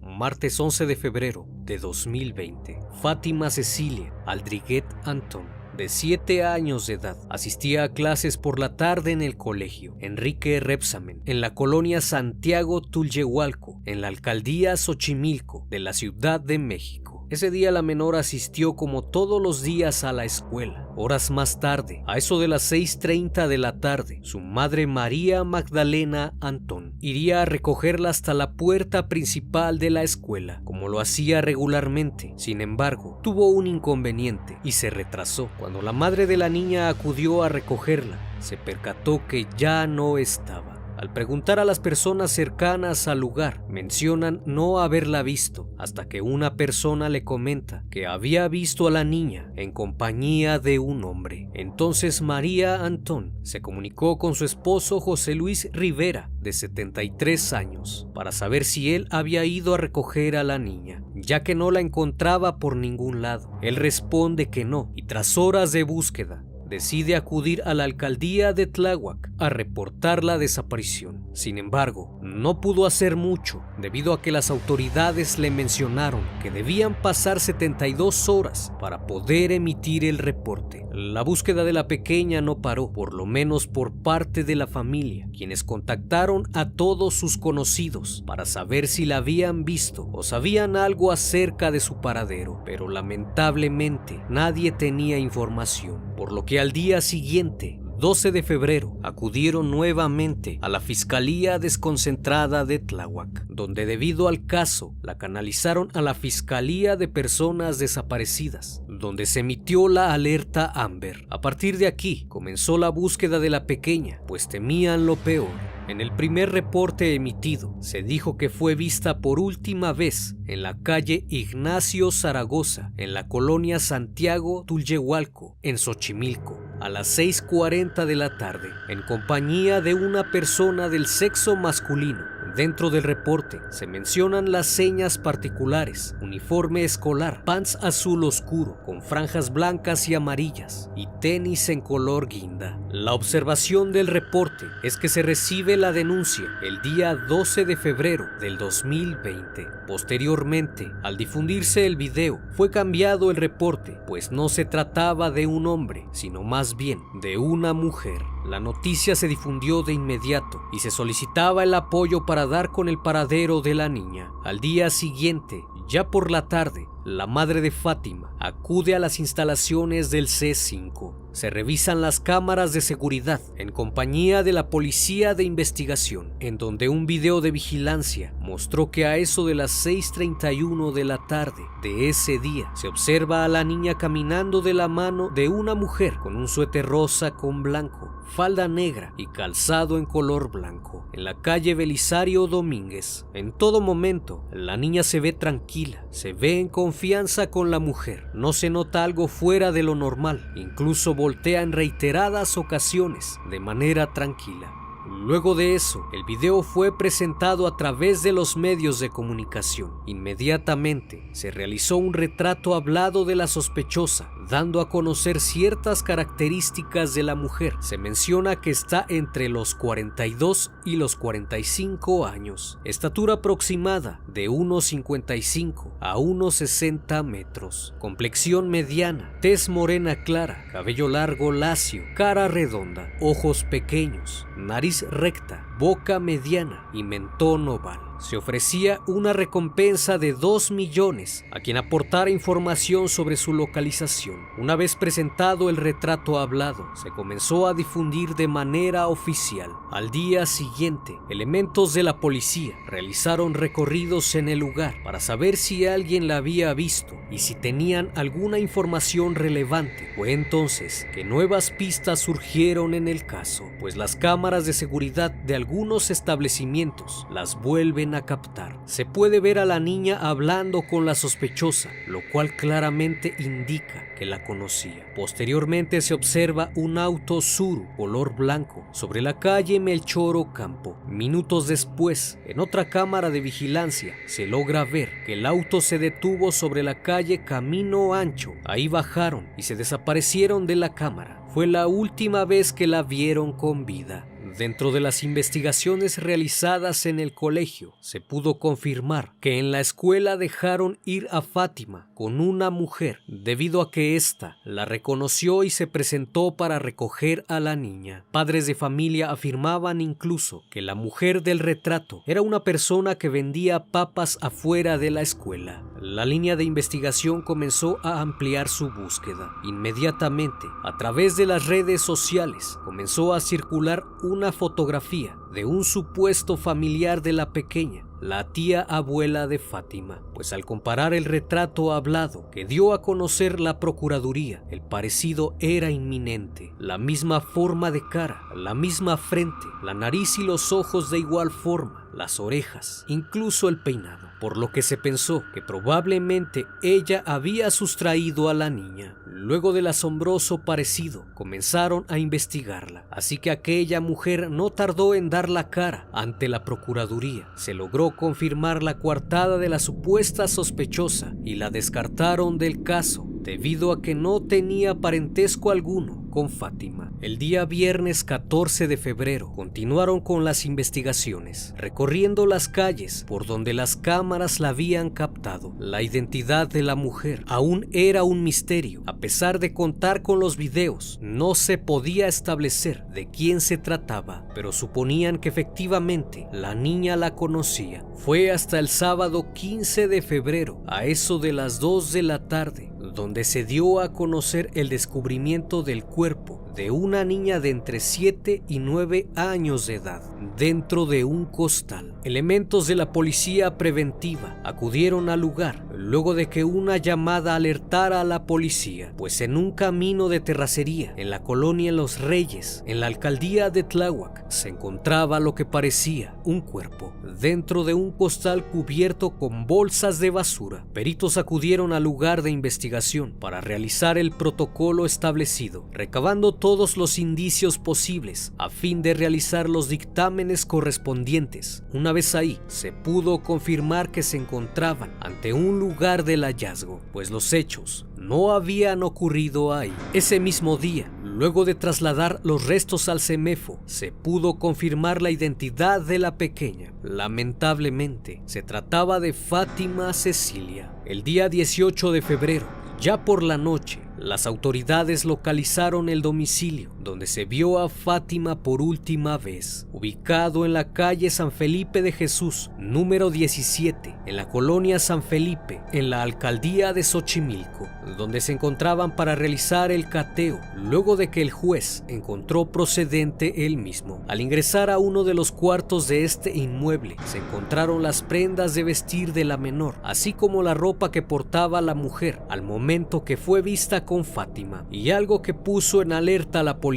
Martes 11 de febrero de 2020, Fátima Cecilia Aldriguet Antón, de 7 años de edad, asistía a clases por la tarde en el colegio Enrique Rebsamen, en la colonia Santiago Tulyehualco, en la alcaldía Xochimilco de la Ciudad de México. Ese día la menor asistió como todos los días a la escuela. Horas más tarde, a eso de las 6:30 de la tarde, su madre María Magdalena Antón iría a recogerla hasta la puerta principal de la escuela, como lo hacía regularmente. Sin embargo, tuvo un inconveniente y se retrasó. Cuando la madre de la niña acudió a recogerla, se percató que ya no estaba. Al preguntar a las personas cercanas al lugar, mencionan no haberla visto, hasta que una persona le comenta que había visto a la niña en compañía de un hombre. Entonces María Antón se comunicó con su esposo José Luis Rivera, de 73 años, para saber si él había ido a recoger a la niña, ya que no la encontraba por ningún lado. Él responde que no, y tras horas de búsqueda, decide acudir a la alcaldía de Tláhuac a reportar la desaparición. Sin embargo, no pudo hacer mucho debido a que las autoridades le mencionaron que debían pasar 72 horas para poder emitir el reporte. La búsqueda de la pequeña no paró, por lo menos por parte de la familia, quienes contactaron a todos sus conocidos para saber si la habían visto o sabían algo acerca de su paradero, pero lamentablemente nadie tenía información, por lo que al día siguiente, 12 de febrero, acudieron nuevamente a la Fiscalía Desconcentrada de Tláhuac, donde debido al caso la canalizaron a la Fiscalía de Personas Desaparecidas, donde se emitió la alerta Amber. A partir de aquí comenzó la búsqueda de la pequeña, pues temían lo peor. En el primer reporte emitido, se dijo que fue vista por última vez en la calle Ignacio Zaragoza, en la colonia Santiago Tulyehualco, en Xochimilco, a las 6:40 de la tarde, en compañía de una persona del sexo masculino. Dentro del reporte se mencionan las señas particulares: uniforme escolar, pants azul oscuro con franjas blancas y amarillas y tenis en color guinda. La observación del reporte es que se recibe la denuncia el día 12 de febrero del 2020. Posteriormente, al difundirse el video, fue cambiado el reporte, pues no se trataba de un hombre, sino más bien de una mujer. La noticia se difundió de inmediato y se solicitaba el apoyo para dar con el paradero de la niña. Al día siguiente, ya por la tarde, la madre de Fátima acude a las instalaciones del C5. Se revisan las cámaras de seguridad en compañía de la Policía de Investigación, en donde un video de vigilancia mostró que a eso de las 6:31 de la tarde de ese día se observa a la niña caminando de la mano de una mujer con un suéter rosa con blanco, falda negra y calzado en color blanco, en la calle Belisario Domínguez. En todo momento, la niña se ve tranquila, se ve en confianza con la mujer, no se nota algo fuera de lo normal, incluso voltea en reiteradas ocasiones de manera tranquila. Luego de eso, el video fue presentado a través de los medios de comunicación. Inmediatamente se realizó un retrato hablado de la sospechosa, dando a conocer ciertas características de la mujer. Se menciona que está entre los 42 y los 45 años, estatura aproximada de 1,55 a 1,60 metros, complexión mediana, tez morena clara, cabello largo lacio, cara redonda, ojos pequeños, nariz recta, boca mediana y mentón oval. Se ofrecía una recompensa de 2 millones a quien aportara información sobre su localización. Una vez presentado el retrato hablado, se comenzó a difundir de manera oficial. Al día siguiente, elementos de la policía realizaron recorridos en el lugar para saber si alguien la había visto y si tenían alguna información relevante. Fue entonces que nuevas pistas surgieron en el caso, pues las cámaras de seguridad de algunos establecimientos las vuelven a captar. Se puede ver a la niña hablando con la sospechosa, lo cual claramente indica que la conocía. Posteriormente se observa un auto Tsuru color blanco sobre la calle Melchor Ocampo. Minutos después, en otra cámara de vigilancia, se logra ver que el auto se detuvo sobre la calle Camino Ancho. Ahí bajaron y se desaparecieron de la cámara. Fue la última vez que la vieron con vida. Dentro de las investigaciones realizadas en el colegio, se pudo confirmar que en la escuela dejaron ir a Fátima con una mujer debido a que ésta la reconoció y se presentó para recoger a la niña. Padres de familia afirmaban incluso que la mujer del retrato era una persona que vendía papas afuera de la escuela. La línea de investigación comenzó a ampliar su búsqueda. Inmediatamente, a través de las redes sociales, comenzó a circular una fotografía de un supuesto familiar de la pequeña, la tía abuela de Fátima, pues al comparar el retrato hablado que dio a conocer la Procuraduría, el parecido era inminente. La misma forma de cara, la misma frente, la nariz y los ojos de igual forma, las orejas, incluso el peinado, por lo que se pensó que probablemente ella había sustraído a la niña. Luego del asombroso parecido, comenzaron a investigarla, así que aquella mujer no tardó en dar la cara ante la Procuraduría. Se logró confirmar la coartada de la supuesta sospechosa y la descartaron del caso debido a que no tenía parentesco alguno con Fátima. El día viernes 14 de febrero continuaron con las investigaciones, recorriendo las calles por donde las cámaras la habían captado. La identidad de la mujer aún era un misterio. A pesar de contar con los videos, no se podía establecer de quién se trataba, pero suponían que efectivamente la niña la conocía. Fue hasta el sábado 15 de febrero, a eso de las 2 de la tarde, donde se dio a conocer el descubrimiento del cuerpo de una niña de entre 7 y 9 años de edad dentro de un costal. Elementos de la policía preventiva acudieron al lugar luego de que una llamada alertara a la policía, pues en un camino de terracería en la colonia Los Reyes, en la alcaldía de Tláhuac, se encontraba lo que parecía un cuerpo dentro de un costal cubierto con bolsas de basura. Peritos acudieron al lugar de investigación para realizar el protocolo establecido, recabando todos los indicios posibles a fin de realizar los dictámenes correspondientes. Una vez ahí, se pudo confirmar que se encontraban ante un lugar del hallazgo, pues los hechos no habían ocurrido ahí. Ese mismo día, luego de trasladar los restos al CEMEFO, se pudo confirmar la identidad de la pequeña. Lamentablemente, se trataba de Fátima Cecilia. El día 18 de febrero, ya por la noche, las autoridades localizaron el domicilio donde se vio a Fátima por última vez, ubicado en la calle San Felipe de Jesús, número 17, en la colonia San Felipe, en la alcaldía de Xochimilco, donde se encontraban para realizar el cateo, luego de que el juez encontró procedente el mismo. Al ingresar a uno de los cuartos de este inmueble, se encontraron las prendas de vestir de la menor, así como la ropa que portaba la mujer al momento que fue vista con Fátima, y algo que puso en alerta a la policía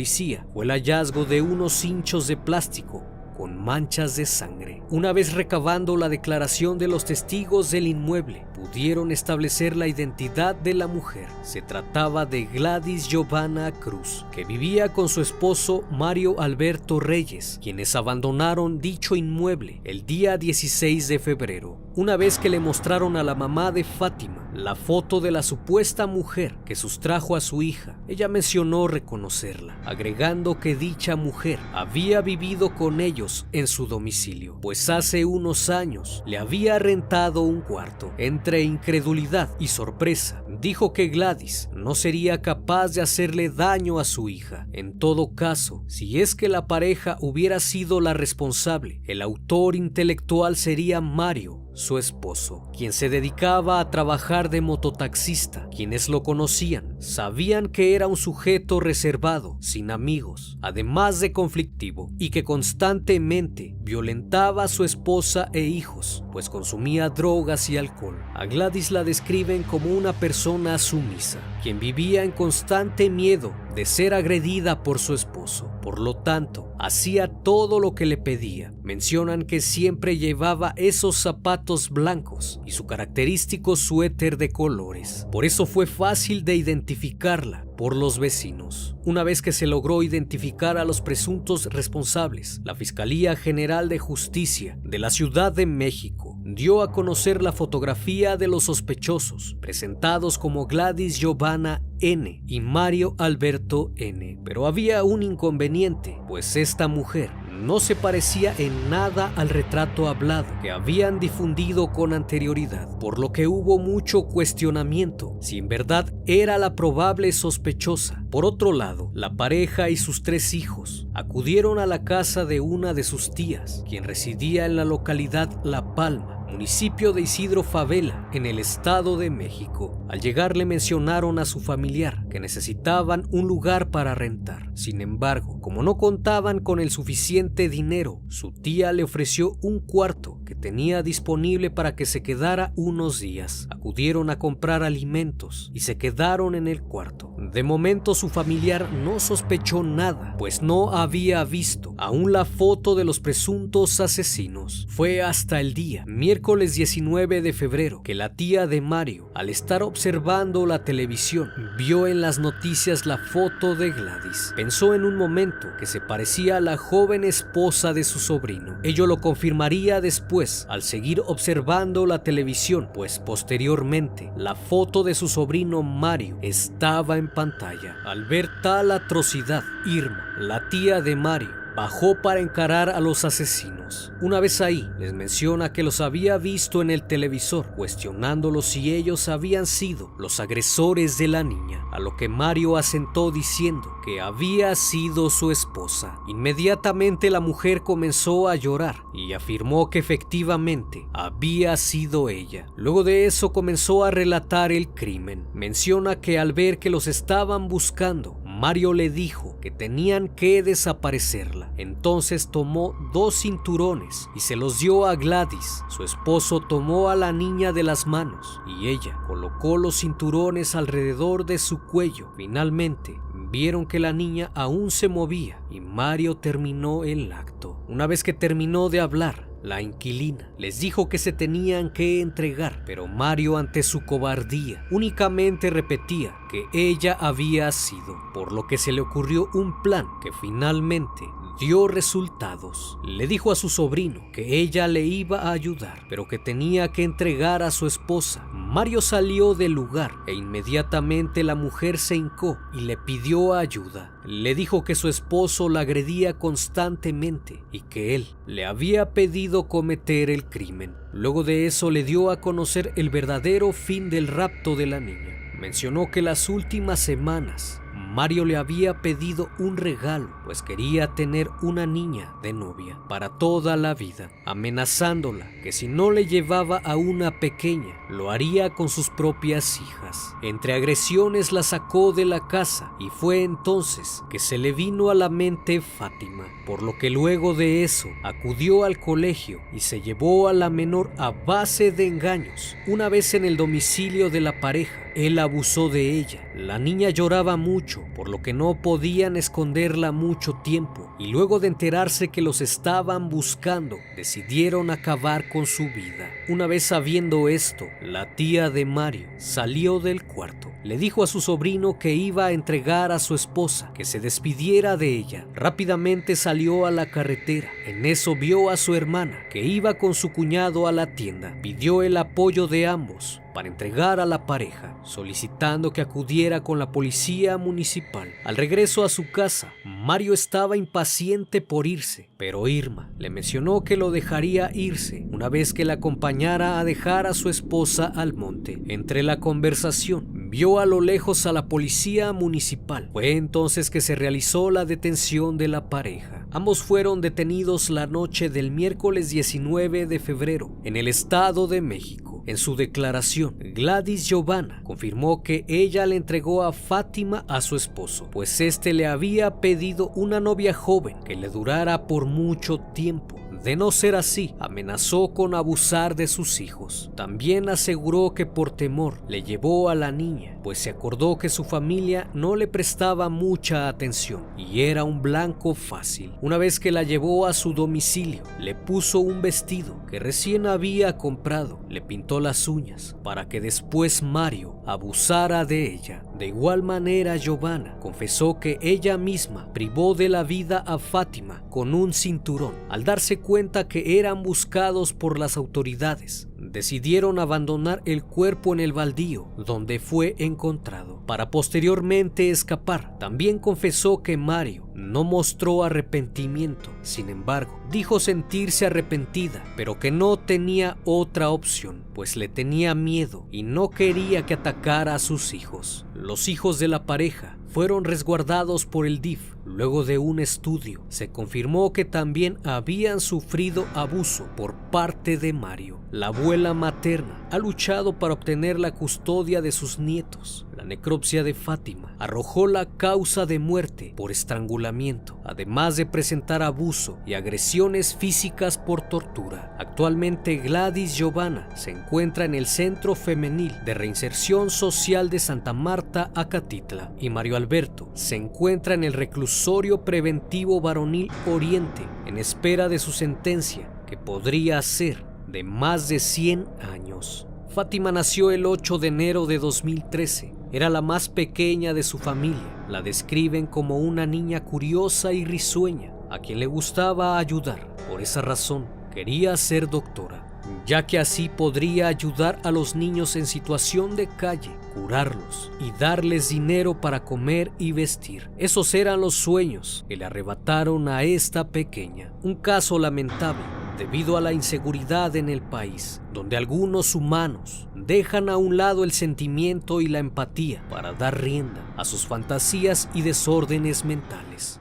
fue el hallazgo de unos cinchos de plástico con manchas de sangre. Una vez recabando la declaración de los testigos del inmueble, pudieron establecer la identidad de la mujer. Se trataba de Gladys Giovanna Cruz, que vivía con su esposo Mario Alberto Reyes, quienes abandonaron dicho inmueble el día 16 de febrero. Una vez que le mostraron a la mamá de Fátima la foto de la supuesta mujer que sustrajo a su hija, ella mencionó reconocerla, agregando que dicha mujer había vivido con ellos en su domicilio, pues hace unos años le había rentado un cuarto. Entre incredulidad y sorpresa, dijo que Gladys no sería capaz de hacerle daño a su hija. En todo caso, si es que la pareja hubiera sido la responsable, el autor intelectual sería Mario, su esposo, quien se dedicaba a trabajar de mototaxista. Quienes lo conocían sabían que era un sujeto reservado, sin amigos, además de conflictivo, y que constantemente violentaba a su esposa e hijos, pues consumía drogas y alcohol. A Gladys la describen como una persona sumisa, quien vivía en constante miedo de ser agredida por su esposo. Por lo tanto, hacía todo lo que le pedía. Mencionan que siempre llevaba esos zapatos blancos y su característico suéter de colores. Por eso fue fácil de identificarla por los vecinos. Una vez que se logró identificar a los presuntos responsables, la Fiscalía General de Justicia de la Ciudad de México dio a conocer la fotografía de los sospechosos, presentados como Gladys Giovanna N. y Mario Alberto N. Pero había un inconveniente, pues esta mujer no se parecía en nada al retrato hablado que habían difundido con anterioridad, por lo que hubo mucho cuestionamiento si en verdad era la probable sospechosa. Por otro lado, la pareja y sus 3 hijos acudieron a la casa de una de sus tías, quien residía en la localidad La Palma, municipio de Isidro Fabela, en el Estado de México. Al llegar le mencionaron a su familiar que necesitaban un lugar para rentar. Sin embargo, como no contaban con el suficiente dinero, su tía le ofreció un cuarto que tenía disponible para que se quedara unos días. Acudieron a comprar alimentos y se quedaron en el cuarto. De momento su familiar no sospechó nada, pues no había visto aún la foto de los presuntos asesinos. Fue hasta el día miércoles miércoles 19 de febrero que la tía de Mario, al estar observando la televisión, vio en las noticias la foto de Gladys. Pensó en un momento que se parecía a la joven esposa de su sobrino. Ello lo confirmaría después al seguir observando la televisión, pues posteriormente la foto de su sobrino Mario estaba en pantalla. Al ver tal atrocidad, Irma, la tía de Mario, bajó para encarar a los asesinos. Una vez ahí, les menciona que los había visto en el televisor, cuestionándolos si ellos habían sido los agresores de la niña, a lo que Mario asentó diciendo que había sido su esposa. Inmediatamente la mujer comenzó a llorar y afirmó que efectivamente había sido ella. Luego de eso comenzó a relatar el crimen. Menciona que al ver que los estaban buscando, Mario le dijo que tenían que desaparecerla. Entonces tomó 2 cinturones y se los dio a Gladys. Su esposo tomó a la niña de las manos y ella colocó los cinturones alrededor de su cuello. Finalmente, vieron que la niña aún se movía y Mario terminó el acto. Una vez que terminó de hablar, la inquilina les dijo que se tenían que entregar, pero Mario, ante su cobardía, únicamente repetía que ella había sido, por lo que se le ocurrió un plan que finalmente dio resultados. Le dijo a su sobrino que ella le iba a ayudar, pero que tenía que entregar a su esposa. Mario salió del lugar e inmediatamente la mujer se hincó y le pidió ayuda. Le dijo que su esposo la agredía constantemente y que él le había pedido cometer el crimen. Luego de eso le dio a conocer el verdadero fin del rapto de la niña. Mencionó que las últimas semanas Mario le había pedido un regalo, pues quería tener una niña de novia para toda la vida, amenazándola que si no le llevaba a una pequeña, lo haría con sus propias hijas. Entre agresiones la sacó de la casa y fue entonces que se le vino a la mente Fátima, por lo que luego de eso acudió al colegio y se llevó a la menor a base de engaños. Una vez en el domicilio de la pareja, él abusó de ella. La niña lloraba mucho, por lo que no podían esconderla mucho tiempo, y luego de enterarse que los estaban buscando, decidieron acabar con su vida. Una vez sabiendo esto, la tía de Mario salió del cuarto. Le dijo a su sobrino que iba a entregar a su esposa, que se despidiera de ella. Rápidamente salió a la carretera. En eso vio a su hermana, que iba con su cuñado a la tienda. Pidió el apoyo de ambos para entregar a la pareja, solicitando que acudiera con la policía municipal. Al regreso a su casa, Mario estaba impaciente por irse, pero Irma le mencionó que lo dejaría irse una vez que la acompañara a dejar a su esposa al monte. Entre la conversación, vio a lo lejos a la policía municipal. Fue entonces que se realizó la detención de la pareja. Ambos fueron detenidos la noche del miércoles 19 de febrero en el Estado de México. En su declaración, Gladys Giovanna confirmó que ella le entregó a Fátima a su esposo, pues este le había pedido una novia joven que le durara por mucho tiempo. De no ser así, amenazó con abusar de sus hijos. También aseguró que por temor le llevó a la niña, pues se acordó que su familia no le prestaba mucha atención y era un blanco fácil. Una vez que la llevó a su domicilio, le puso un vestido que recién había comprado, le pintó las uñas para que después Mario abusara de ella. De igual manera, Giovanna confesó que ella misma privó de la vida a Fátima con un cinturón. Al darse cuenta que eran buscados por las autoridades, decidieron abandonar el cuerpo en el baldío donde fue encontrado, para posteriormente escapar. También confesó que Mario no mostró arrepentimiento. Sin embargo, dijo sentirse arrepentida, pero que no tenía otra opción, pues le tenía miedo y no quería que atacara a sus hijos. Los hijos de la pareja fueron resguardados por el DIF. Luego de un estudio, se confirmó que también habían sufrido abuso por parte de Mario. La abuela materna ha luchado para obtener la custodia de sus nietos. La necropsia de Fátima arrojó la causa de muerte por estrangulamiento, además de presentar abuso y agresiones físicas por tortura. Actualmente Gladys Giovanna se encuentra en el Centro Femenil de Reinserción Social de Santa Marta, Acatitla, y Mario Alberto se encuentra en el Reclusorio Preventivo Varonil Oriente en espera de su sentencia, que podría ser de más de 100 años. Fátima nació el 8 de enero de 2013. Era la más pequeña de su familia. La describen como una niña curiosa y risueña, a quien le gustaba ayudar. Por esa razón, quería ser doctora, ya que así podría ayudar a los niños en situación de calle, curarlos y darles dinero para comer y vestir. Esos eran los sueños que le arrebataron a esta pequeña. Un caso lamentable debido a la inseguridad en el país, donde algunos humanos dejan a un lado el sentimiento y la empatía para dar rienda a sus fantasías y desórdenes mentales.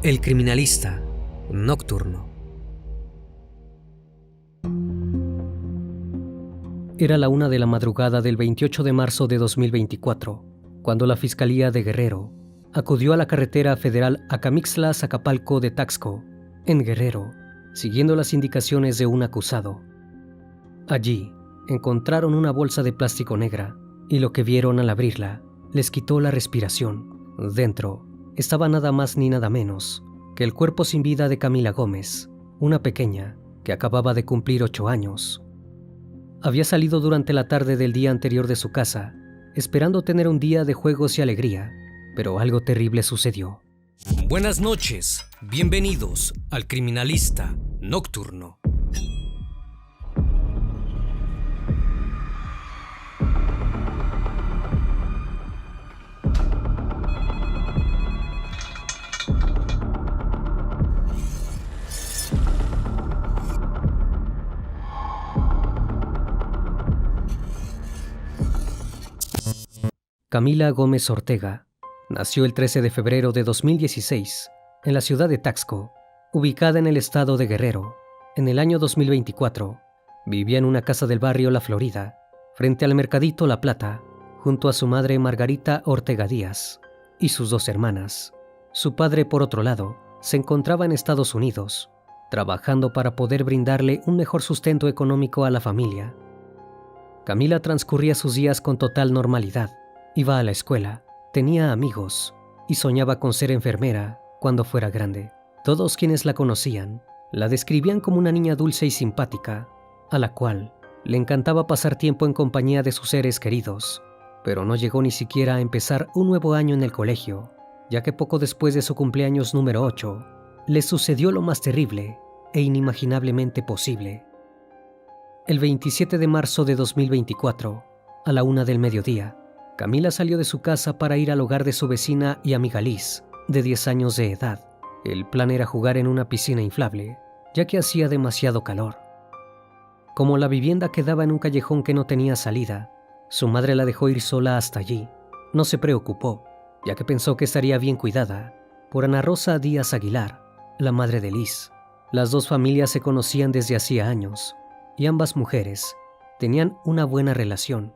El criminalista nocturno. Era la 1 de la madrugada del 28 de marzo de 2024, cuando la Fiscalía de Guerrero acudió a la carretera federal Acamixtla-Zacapalco de Taxco, en Guerrero, siguiendo las indicaciones de un acusado. Allí encontraron una bolsa de plástico negra y lo que vieron al abrirla les quitó la respiración. Dentro estaba nada más ni nada menos que el cuerpo sin vida de Camila Gómez, una pequeña que acababa de cumplir 8 años. Había salido durante la tarde del día anterior de su casa, esperando tener un día de juegos y alegría, pero algo terrible sucedió. Buenas noches, bienvenidos al criminalista nocturno. Camila Gómez Ortega nació el 13 de febrero de 2016 en la ciudad de Taxco, ubicada en el estado de Guerrero. En el año 2024, vivía en una casa del barrio La Florida, frente al Mercadito La Plata, junto a su madre Margarita Ortega Díaz y sus 2 hermanas. Su padre, por otro lado, se encontraba en Estados Unidos, trabajando para poder brindarle un mejor sustento económico a la familia. Camila transcurría sus días con total normalidad. Iba a la escuela, tenía amigos y soñaba con ser enfermera cuando fuera grande. Todos quienes la conocían la describían como una niña dulce y simpática, a la cual le encantaba pasar tiempo en compañía de sus seres queridos, pero no llegó ni siquiera a empezar un nuevo año en el colegio, ya que poco después de su cumpleaños número 8, le sucedió lo más terrible e inimaginablemente posible. El 27 de marzo de 2024, a la 1 del mediodía, Camila salió de su casa para ir al hogar de su vecina y amiga Liz, de 10 años de edad. El plan era jugar en una piscina inflable, ya que hacía demasiado calor. Como la vivienda quedaba en un callejón que no tenía salida, su madre la dejó ir sola hasta allí. No se preocupó, ya que pensó que estaría bien cuidada por Ana Rosa Díaz Aguilar, la madre de Liz. Las 2 familias se conocían desde hacía años, y ambas mujeres tenían una buena relación.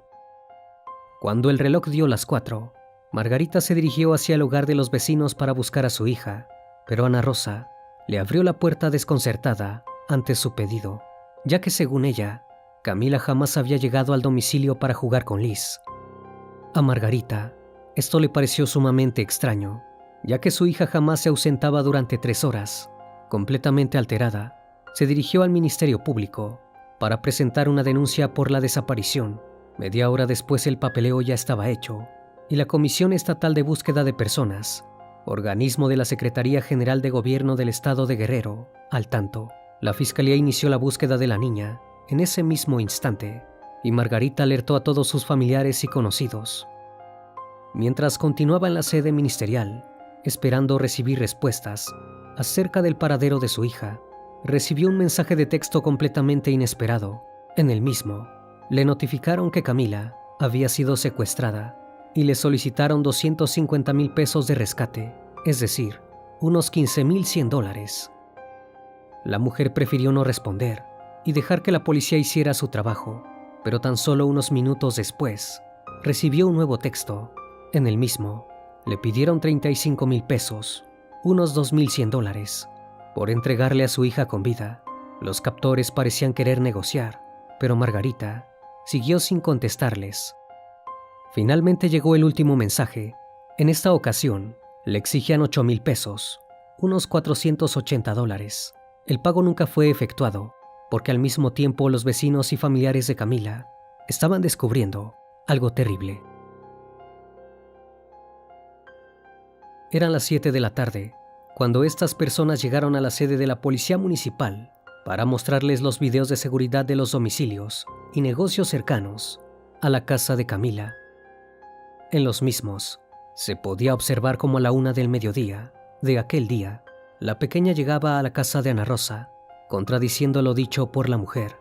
Cuando el reloj dio las 4, Margarita se dirigió hacia el hogar de los vecinos para buscar a su hija, pero Ana Rosa le abrió la puerta desconcertada ante su pedido, ya que según ella, Camila jamás había llegado al domicilio para jugar con Liz. A Margarita esto le pareció sumamente extraño, ya que su hija jamás se ausentaba durante 3 horas. Completamente alterada, se dirigió al Ministerio Público para presentar una denuncia por la desaparición. Media hora después el papeleo ya estaba hecho y la Comisión Estatal de Búsqueda de Personas, organismo de la Secretaría General de Gobierno del Estado de Guerrero, al tanto. La Fiscalía inició la búsqueda de la niña en ese mismo instante y Margarita alertó a todos sus familiares y conocidos. Mientras continuaba en la sede ministerial, esperando recibir respuestas acerca del paradero de su hija, recibió un mensaje de texto completamente inesperado. En el mismo, le notificaron que Camila había sido secuestrada y le solicitaron 250,000 pesos de rescate, es decir, unos $15,100. La mujer prefirió no responder y dejar que la policía hiciera su trabajo, pero tan solo unos minutos después, recibió un nuevo texto. En el mismo, le pidieron 35,000 pesos, unos $2,100, por entregarle a su hija con vida. Los captores parecían querer negociar, pero Margarita siguió sin contestarles. Finalmente llegó el último mensaje. En esta ocasión, le exigían 8,000 pesos, unos $480. El pago nunca fue efectuado, porque al mismo tiempo los vecinos y familiares de Camila estaban descubriendo algo terrible. Eran las 7 de la tarde cuando estas personas llegaron a la sede de la policía municipal para mostrarles los videos de seguridad de los domicilios y negocios cercanos a la casa de Camila. En los mismos, se podía observar cómo a la 1 del mediodía de aquel día, la pequeña llegaba a la casa de Ana Rosa, contradiciendo lo dicho por la mujer.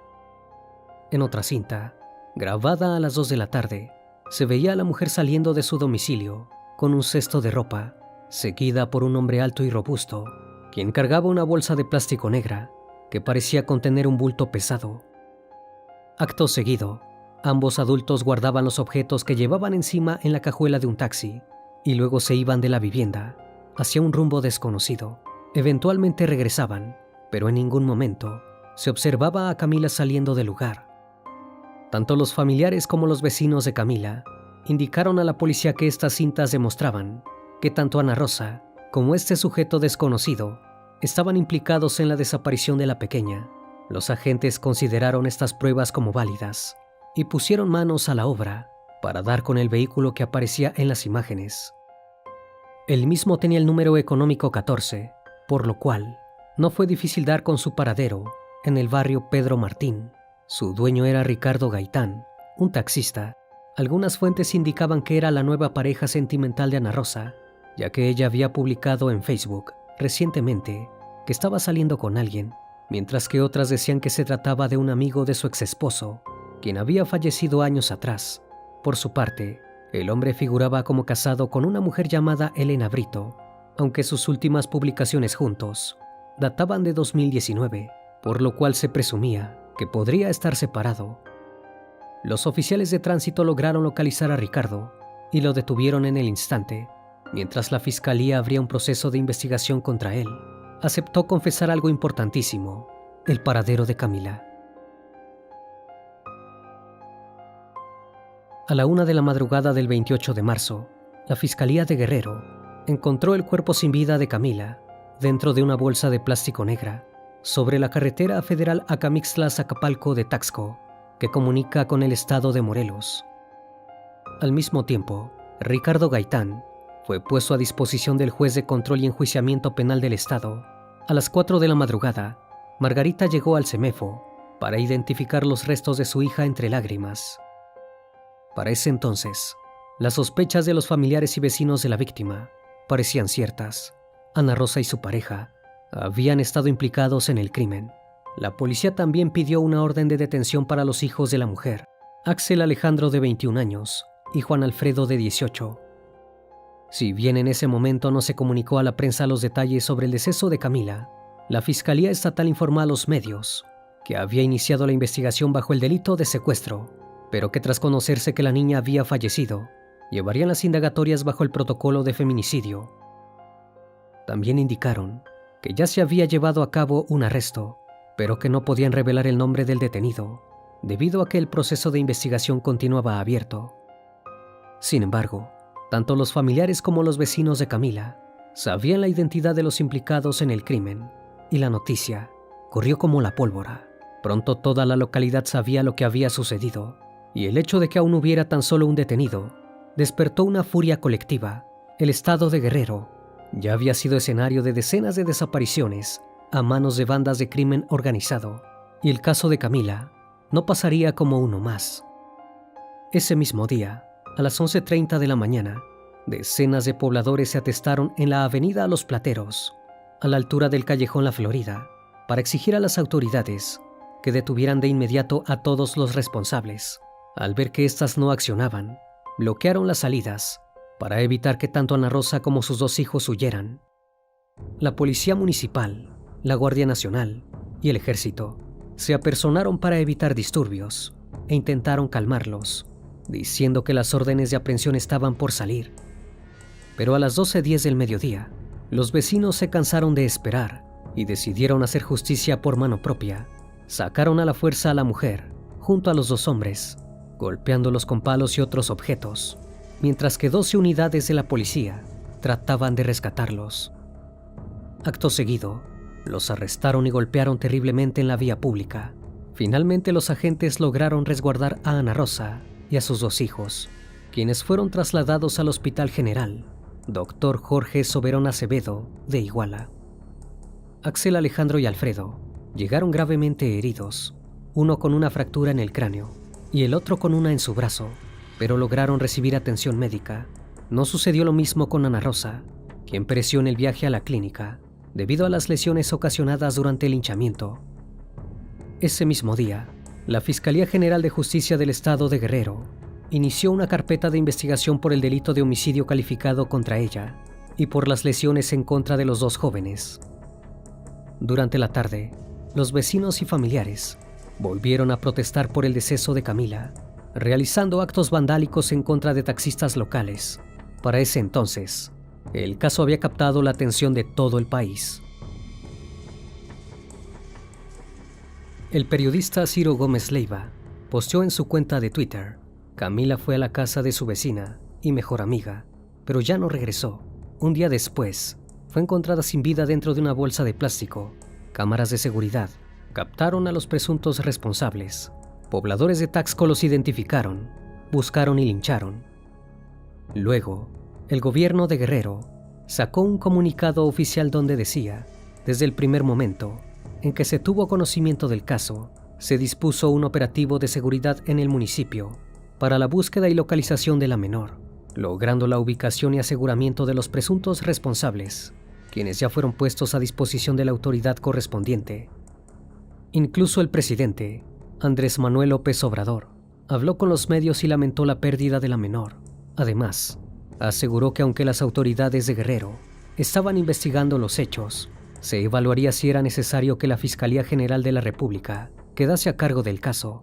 En otra cinta, grabada a las 2 de la tarde, se veía a la mujer saliendo de su domicilio con un cesto de ropa, seguida por un hombre alto y robusto, quien cargaba una bolsa de plástico negra que parecía contener un bulto pesado. Acto seguido, ambos adultos guardaban los objetos que llevaban encima en la cajuela de un taxi y luego se iban de la vivienda hacia un rumbo desconocido. Eventualmente regresaban, pero en ningún momento se observaba a Camila saliendo del lugar. Tanto los familiares como los vecinos de Camila indicaron a la policía que estas cintas demostraban que tanto Ana Rosa como este sujeto desconocido estaban implicados en la desaparición de la pequeña. Los agentes consideraron estas pruebas como válidas y pusieron manos a la obra para dar con el vehículo que aparecía en las imágenes. El mismo tenía el número económico 14, por lo cual no fue difícil dar con su paradero en el barrio Pedro Martín. Su dueño era Ricardo Gaitán, un taxista. Algunas fuentes indicaban que era la nueva pareja sentimental de Ana Rosa, ya que ella había publicado en Facebook recientemente que estaba saliendo con alguien, mientras que otras decían que se trataba de un amigo de su exesposo, quien había fallecido años atrás. Por su parte, el hombre figuraba como casado con una mujer llamada Elena Brito, aunque sus últimas publicaciones juntos databan de 2019, por lo cual se presumía que podría estar separado. Los oficiales de tránsito lograron localizar a Ricardo y lo detuvieron en el instante. Mientras la fiscalía abría un proceso de investigación contra él, aceptó confesar algo importantísimo: el paradero de Camila. A la 1 de la madrugada del 28 de marzo, la Fiscalía de Guerrero encontró el cuerpo sin vida de Camila dentro de una bolsa de plástico negra sobre la carretera federal Acamixtla-Zacapalco de Taxco, que comunica con el estado de Morelos. Al mismo tiempo, Ricardo Gaitán fue puesto a disposición del juez de control y enjuiciamiento penal del estado. A las 4 de la madrugada, Margarita llegó al CEMEFO para identificar los restos de su hija entre lágrimas. Para ese entonces, las sospechas de los familiares y vecinos de la víctima parecían ciertas. Ana Rosa y su pareja habían estado implicados en el crimen. La policía también pidió una orden de detención para los hijos de la mujer, Axel Alejandro de 21 años y Juan Alfredo de 18. Si bien en ese momento no se comunicó a la prensa los detalles sobre el deceso de Camila, la Fiscalía Estatal informó a los medios que había iniciado la investigación bajo el delito de secuestro, pero que tras conocerse que la niña había fallecido, llevarían las indagatorias bajo el protocolo de feminicidio. También indicaron que ya se había llevado a cabo un arresto, pero que no podían revelar el nombre del detenido, debido a que el proceso de investigación continuaba abierto. Sin embargo, tanto los familiares como los vecinos de Camila sabían la identidad de los implicados en el crimen, y la noticia corrió como la pólvora. Pronto toda la localidad sabía lo que había sucedido, y el hecho de que aún hubiera tan solo un detenido despertó una furia colectiva. El estado de Guerrero ya había sido escenario de decenas de desapariciones a manos de bandas de crimen organizado, y el caso de Camila no pasaría como uno más. Ese mismo día, a las 11:30 de la mañana, decenas de pobladores se atestaron en la avenida Los Plateros, a la altura del callejón La Florida, para exigir a las autoridades que detuvieran de inmediato a todos los responsables. Al ver que éstas no accionaban, bloquearon las salidas para evitar que tanto Ana Rosa como sus dos hijos huyeran. La Policía Municipal, la Guardia Nacional y el Ejército se apersonaron para evitar disturbios e intentaron calmarlos, diciendo que las órdenes de aprehensión estaban por salir. Pero a las 12:10 del mediodía, los vecinos se cansaron de esperar y decidieron hacer justicia por mano propia. Sacaron a la fuerza a la mujer, junto a los dos hombres, golpeándolos con palos y otros objetos, mientras que 12 unidades de la policía trataban de rescatarlos. Acto seguido, Los arrestaron y golpearon terriblemente en la vía pública. Finalmente los agentes lograron resguardar a Ana Rosa y a sus 2 hijos, quienes fueron trasladados al Hospital General Dr. Jorge Soberón Acevedo de Iguala. Axel, Alejandro y Alfredo llegaron gravemente heridos, uno con una fractura en el cráneo y el otro con una en su brazo, pero lograron recibir atención médica. No sucedió lo mismo con Ana Rosa, quien pereció en el viaje a la clínica debido a las lesiones ocasionadas durante el linchamiento. Ese mismo día, la Fiscalía General de Justicia del Estado de Guerrero inició una carpeta de investigación por el delito de homicidio calificado contra ella y por las lesiones en contra de los 2 jóvenes. Durante la tarde, los vecinos y familiares volvieron a protestar por el deceso de Camila, realizando actos vandálicos en contra de taxistas locales. Para ese entonces, el caso había captado la atención de todo el país. El periodista Ciro Gómez Leiva posteó en su cuenta de Twitter: Camila fue a la casa de su vecina y mejor amiga, pero ya no regresó. Un día después, fue encontrada sin vida dentro de una bolsa de plástico. Cámaras de seguridad captaron a los presuntos responsables. Pobladores de Taxco los identificaron, buscaron y lincharon. Luego, el gobierno de Guerrero sacó un comunicado oficial donde decía: desde el primer momento en que se tuvo conocimiento del caso, se dispuso un operativo de seguridad en el municipio para la búsqueda y localización de la menor, logrando la ubicación y aseguramiento de los presuntos responsables, quienes ya fueron puestos a disposición de la autoridad correspondiente. Incluso el presidente, Andrés Manuel López Obrador, habló con los medios y lamentó la pérdida de la menor. Además, aseguró que aunque las autoridades de Guerrero estaban investigando los hechos, se evaluaría si era necesario que la Fiscalía General de la República quedase a cargo del caso.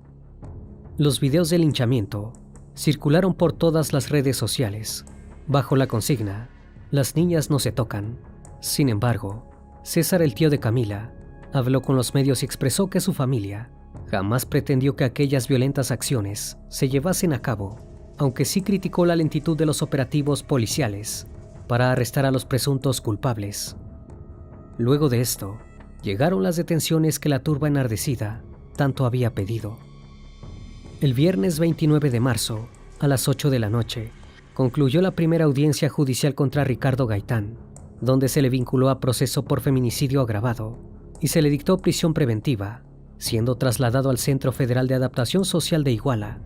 Los videos del linchamiento circularon por todas las redes sociales, bajo la consigna: las niñas no se tocan. Sin embargo, César, el tío de Camila, habló con los medios y expresó que su familia jamás pretendió que aquellas violentas acciones se llevasen a cabo, aunque sí criticó la lentitud de los operativos policiales para arrestar a los presuntos culpables. Luego de esto, llegaron las detenciones que la turba enardecida tanto había pedido. El viernes 29 de marzo, a las 8 de la noche, concluyó la primera audiencia judicial contra Ricardo Gaitán, donde se le vinculó a proceso por feminicidio agravado y se le dictó prisión preventiva, siendo trasladado al Centro Federal de Adaptación Social de Iguala.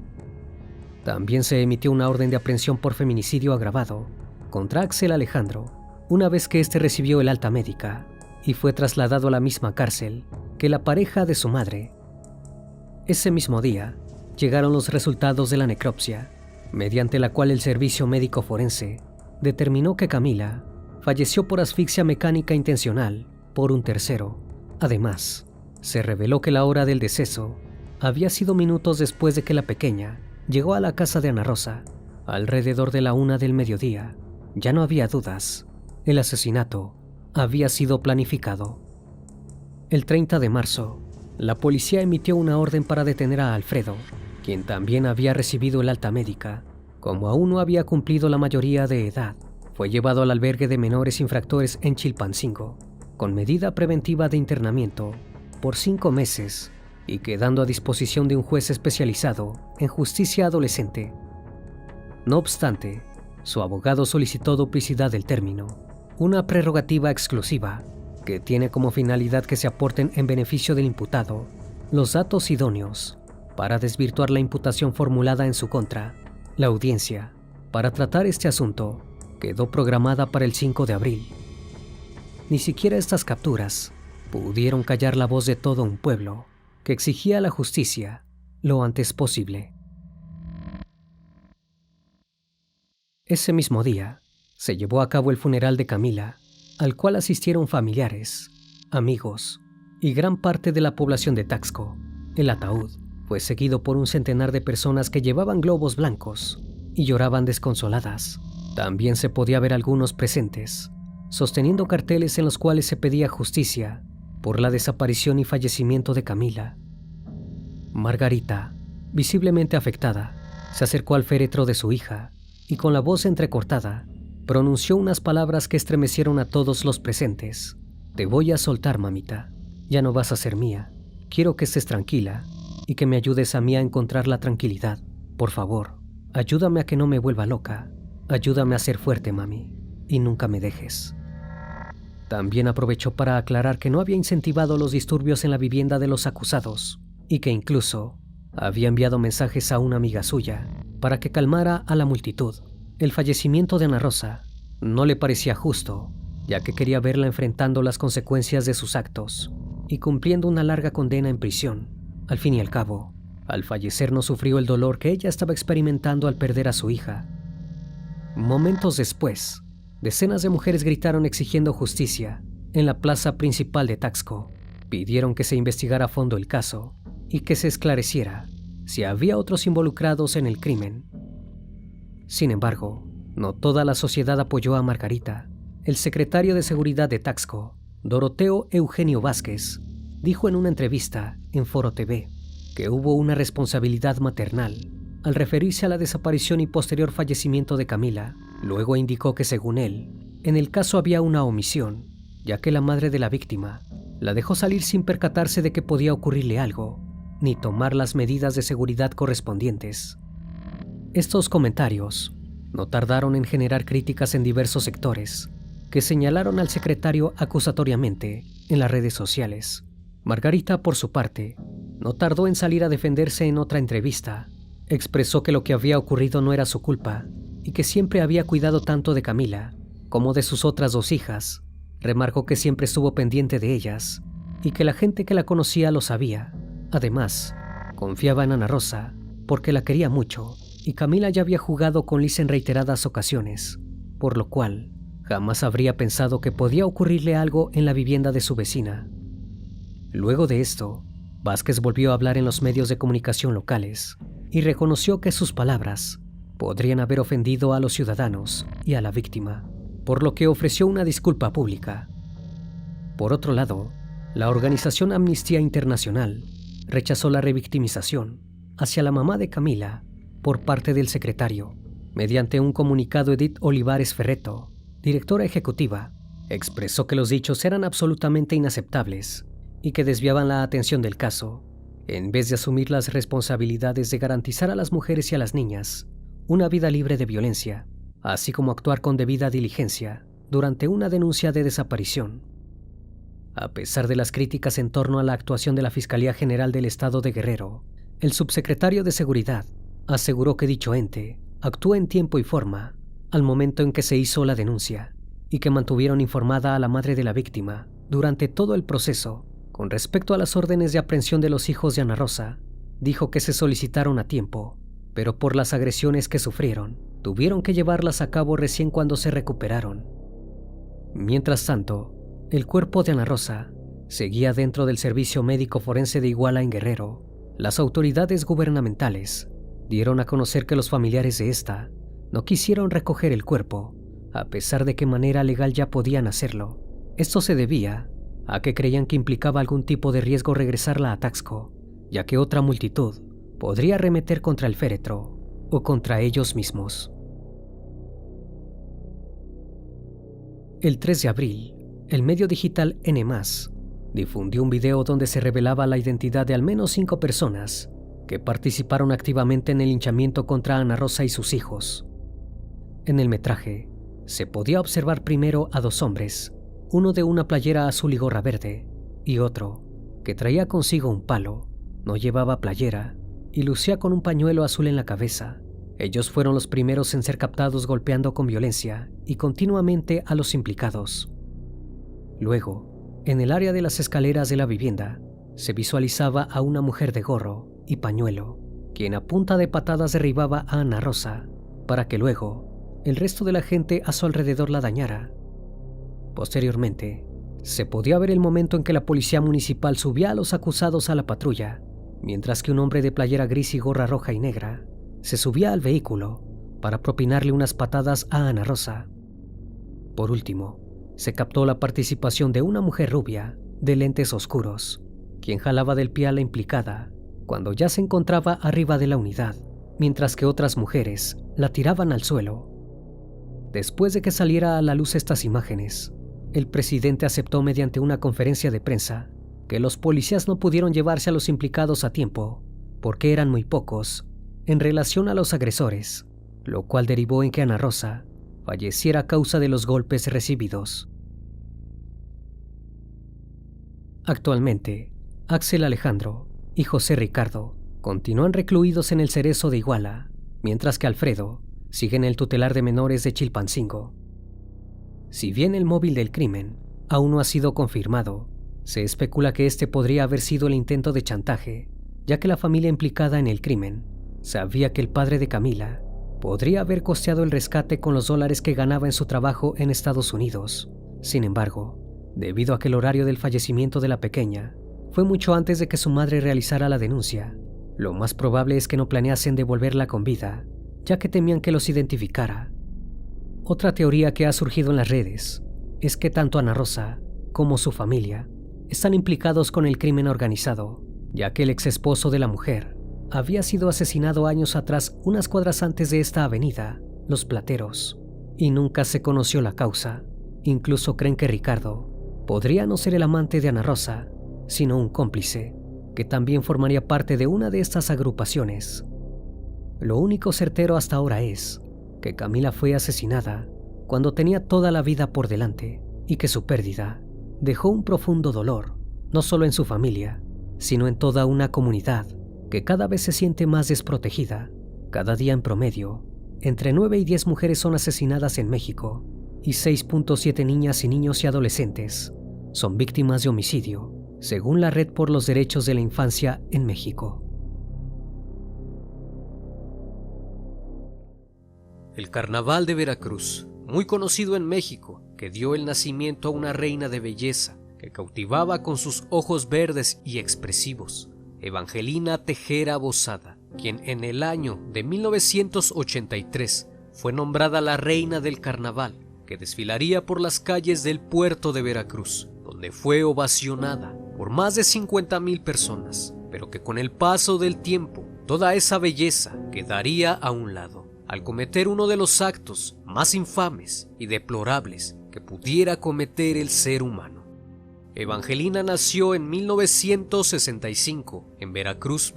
También se emitió una orden de aprehensión por feminicidio agravado contra Axel Alejandro, una vez que éste recibió el alta médica y fue trasladado a la misma cárcel que la pareja de su madre. Ese mismo día, llegaron los resultados de la necropsia, mediante la cual el servicio médico forense determinó que Camila falleció por asfixia mecánica intencional por un tercero. Además, se reveló que la hora del deceso había sido minutos después de que la pequeña llegó a la casa de Ana Rosa, alrededor de la 1 del mediodía. Ya no había dudas, el asesinato había sido planificado. El 30 de marzo, la policía emitió una orden para detener a Alfredo, quien también había recibido el alta médica. Como aún no había cumplido la mayoría de edad, fue llevado al albergue de menores infractores en Chilpancingo, con medida preventiva de internamiento por 5 meses y quedando a disposición de un juez especializado en justicia adolescente. No obstante, su abogado solicitó duplicidad del término, una prerrogativa exclusiva que tiene como finalidad que se aporten en beneficio del imputado los datos idóneos para desvirtuar la imputación formulada en su contra. La audiencia para tratar este asunto quedó programada para el 5 de abril. Ni siquiera estas capturas pudieron callar la voz de todo un pueblo que exigía la justicia lo antes posible. Ese mismo día, se llevó a cabo el funeral de Camila, al cual asistieron familiares, amigos y gran parte de la población de Taxco. El ataúd fue seguido por un centenar de personas que llevaban globos blancos y lloraban desconsoladas. También se podía ver algunos presentes, sosteniendo carteles en los cuales se pedía justicia por la desaparición y fallecimiento de Camila. Margarita, visiblemente afectada, se acercó al féretro de su hija y con la voz entrecortada, pronunció unas palabras que estremecieron a todos los presentes. Te voy a soltar, mamita. Ya no vas a ser mía. Quiero que estés tranquila y que me ayudes a mí a encontrar la tranquilidad. Por favor, ayúdame a que no me vuelva loca. Ayúdame a ser fuerte, mami, y nunca me dejes. También aprovechó para aclarar que no había incentivado los disturbios en la vivienda de los acusados y que incluso había enviado mensajes a una amiga suya para que calmara a la multitud. El fallecimiento de Ana Rosa no le parecía justo, ya que quería verla enfrentando las consecuencias de sus actos y cumpliendo una larga condena en prisión. Al fin y al cabo, al fallecer no sufrió el dolor que ella estaba experimentando al perder a su hija. Momentos después, decenas de mujeres gritaron exigiendo justicia en la plaza principal de Taxco. Pidieron que se investigara a fondo el caso y que se esclareciera si había otros involucrados en el crimen. Sin embargo, no toda la sociedad apoyó a Margarita. El secretario de Seguridad de Taxco, Doroteo Eugenio Vázquez, dijo en una entrevista en Foro TV que hubo una responsabilidad maternal al referirse a la desaparición y posterior fallecimiento de Camila. Luego indicó que, según él, en el caso había una omisión, ya que la madre de la víctima la dejó salir sin percatarse de que podía ocurrirle algo, ni tomar las medidas de seguridad correspondientes. Estos comentarios no tardaron en generar críticas en diversos sectores, que señalaron al secretario acusatoriamente en las redes sociales. Margarita, por su parte, no tardó en salir a defenderse en otra entrevista. Expresó que lo que había ocurrido no era su culpa y que siempre había cuidado tanto de Camila como de sus otras 2 hijas. Remarcó que siempre estuvo pendiente de ellas y que la gente que la conocía lo sabía. Además, confiaba en Ana Rosa porque la quería mucho y Camila ya había jugado con Liz en reiteradas ocasiones, por lo cual jamás habría pensado que podía ocurrirle algo en la vivienda de su vecina. Luego de esto, Vázquez volvió a hablar en los medios de comunicación locales y reconoció que sus palabras podrían haber ofendido a los ciudadanos y a la víctima, por lo que ofreció una disculpa pública. Por otro lado, la organización Amnistía Internacional rechazó la revictimización hacia la mamá de Camila por parte del secretario. Mediante un comunicado, Edith Olivares Ferreto, directora ejecutiva, expresó que los dichos eran absolutamente inaceptables y que desviaban la atención del caso, en vez de asumir las responsabilidades de garantizar a las mujeres y a las niñas una vida libre de violencia, así como actuar con debida diligencia durante una denuncia de desaparición. A pesar de las críticas en torno a la actuación de la Fiscalía General del Estado de Guerrero, el subsecretario de Seguridad aseguró que dicho ente actuó en tiempo y forma al momento en que se hizo la denuncia y que mantuvieron informada a la madre de la víctima durante todo el proceso. Con respecto a las órdenes de aprehensión de los hijos de Ana Rosa, dijo que se solicitaron a tiempo, pero por las agresiones que sufrieron, tuvieron que llevarlas a cabo recién cuando se recuperaron. Mientras tanto, el cuerpo de Ana Rosa seguía dentro del Servicio Médico Forense de Iguala en Guerrero. Las autoridades gubernamentales dieron a conocer que los familiares de esta no quisieron recoger el cuerpo, a pesar de que de manera legal ya podían hacerlo. Esto se debía a que creían que implicaba algún tipo de riesgo regresarla a Taxco, ya que otra multitud podría arremeter contra el féretro o contra ellos mismos. El 3 de abril, el medio digital N+, difundió un video donde se revelaba la identidad de al menos 5 personas que participaron activamente en el linchamiento contra Ana Rosa y sus hijos. En el metraje, se podía observar primero a 2 hombres, uno de una playera azul y gorra verde, y otro que traía consigo un palo, no llevaba playera y lucía con un pañuelo azul en la cabeza. Ellos fueron los primeros en ser captados golpeando con violencia y continuamente a los implicados. Luego, en el área de las escaleras de la vivienda, se visualizaba a una mujer de gorro y pañuelo, quien a punta de patadas derribaba a Ana Rosa, para que luego el resto de la gente a su alrededor la dañara. Posteriormente, se podía ver el momento en que la policía municipal subía a los acusados a la patrulla, mientras que un hombre de playera gris y gorra roja y negra se subía al vehículo para propinarle unas patadas a Ana Rosa. Por último, se captó la participación de una mujer rubia de lentes oscuros, quien jalaba del pie a la implicada cuando ya se encontraba arriba de la unidad, mientras que otras mujeres la tiraban al suelo. Después de que saliera a la luz estas imágenes, el presidente aceptó mediante una conferencia de prensa que los policías no pudieron llevarse a los implicados a tiempo porque eran muy pocos en relación a los agresores, lo cual derivó en que Ana Rosa falleciera a causa de los golpes recibidos. Actualmente, Axel Alejandro y José Ricardo continúan recluidos en el Cerezo de Iguala, mientras que Alfredo sigue en el tutelar de menores de Chilpancingo. Si bien el móvil del crimen aún no ha sido confirmado, se especula que este podría haber sido el intento de chantaje, ya que la familia implicada en el crimen sabía que el padre de Camila podría haber costeado el rescate con los dólares que ganaba en su trabajo en Estados Unidos. Sin embargo, debido a que el horario del fallecimiento de la pequeña fue mucho antes de que su madre realizara la denuncia, lo más probable es que no planeasen devolverla con vida, ya que temían que los identificara. Otra teoría que ha surgido en las redes es que tanto Ana Rosa como su familia están implicados con el crimen organizado, ya que el ex esposo de la mujer había sido asesinado años atrás unas cuadras antes de esta avenida, Los Plateros, y nunca se conoció la causa. Incluso creen que Ricardo podría no ser el amante de Ana Rosa, sino un cómplice, que también formaría parte de una de estas agrupaciones. Lo único certero hasta ahora es que Camila fue asesinada cuando tenía toda la vida por delante y que su pérdida dejó un profundo dolor, no solo en su familia, sino en toda una comunidad que cada vez se siente más desprotegida. Cada día en promedio, entre 9 y 10 mujeres son asesinadas en México y 6.7 niñas y niños y adolescentes son víctimas de homicidio, según la Red por los Derechos de la Infancia en México. El Carnaval de Veracruz, muy conocido en México, que dio el nacimiento a una reina de belleza que cautivaba con sus ojos verdes y expresivos, Evangelina Tejera Bozada, quien en el año de 1983 fue nombrada la reina del carnaval, que desfilaría por las calles del puerto de Veracruz, donde fue ovacionada por más de 50,000 personas, pero que con el paso del tiempo toda esa belleza quedaría a un lado, al cometer uno de los actos más infames y deplorables que pudiera cometer el ser humano. Evangelina nació en 1965 en Veracruz,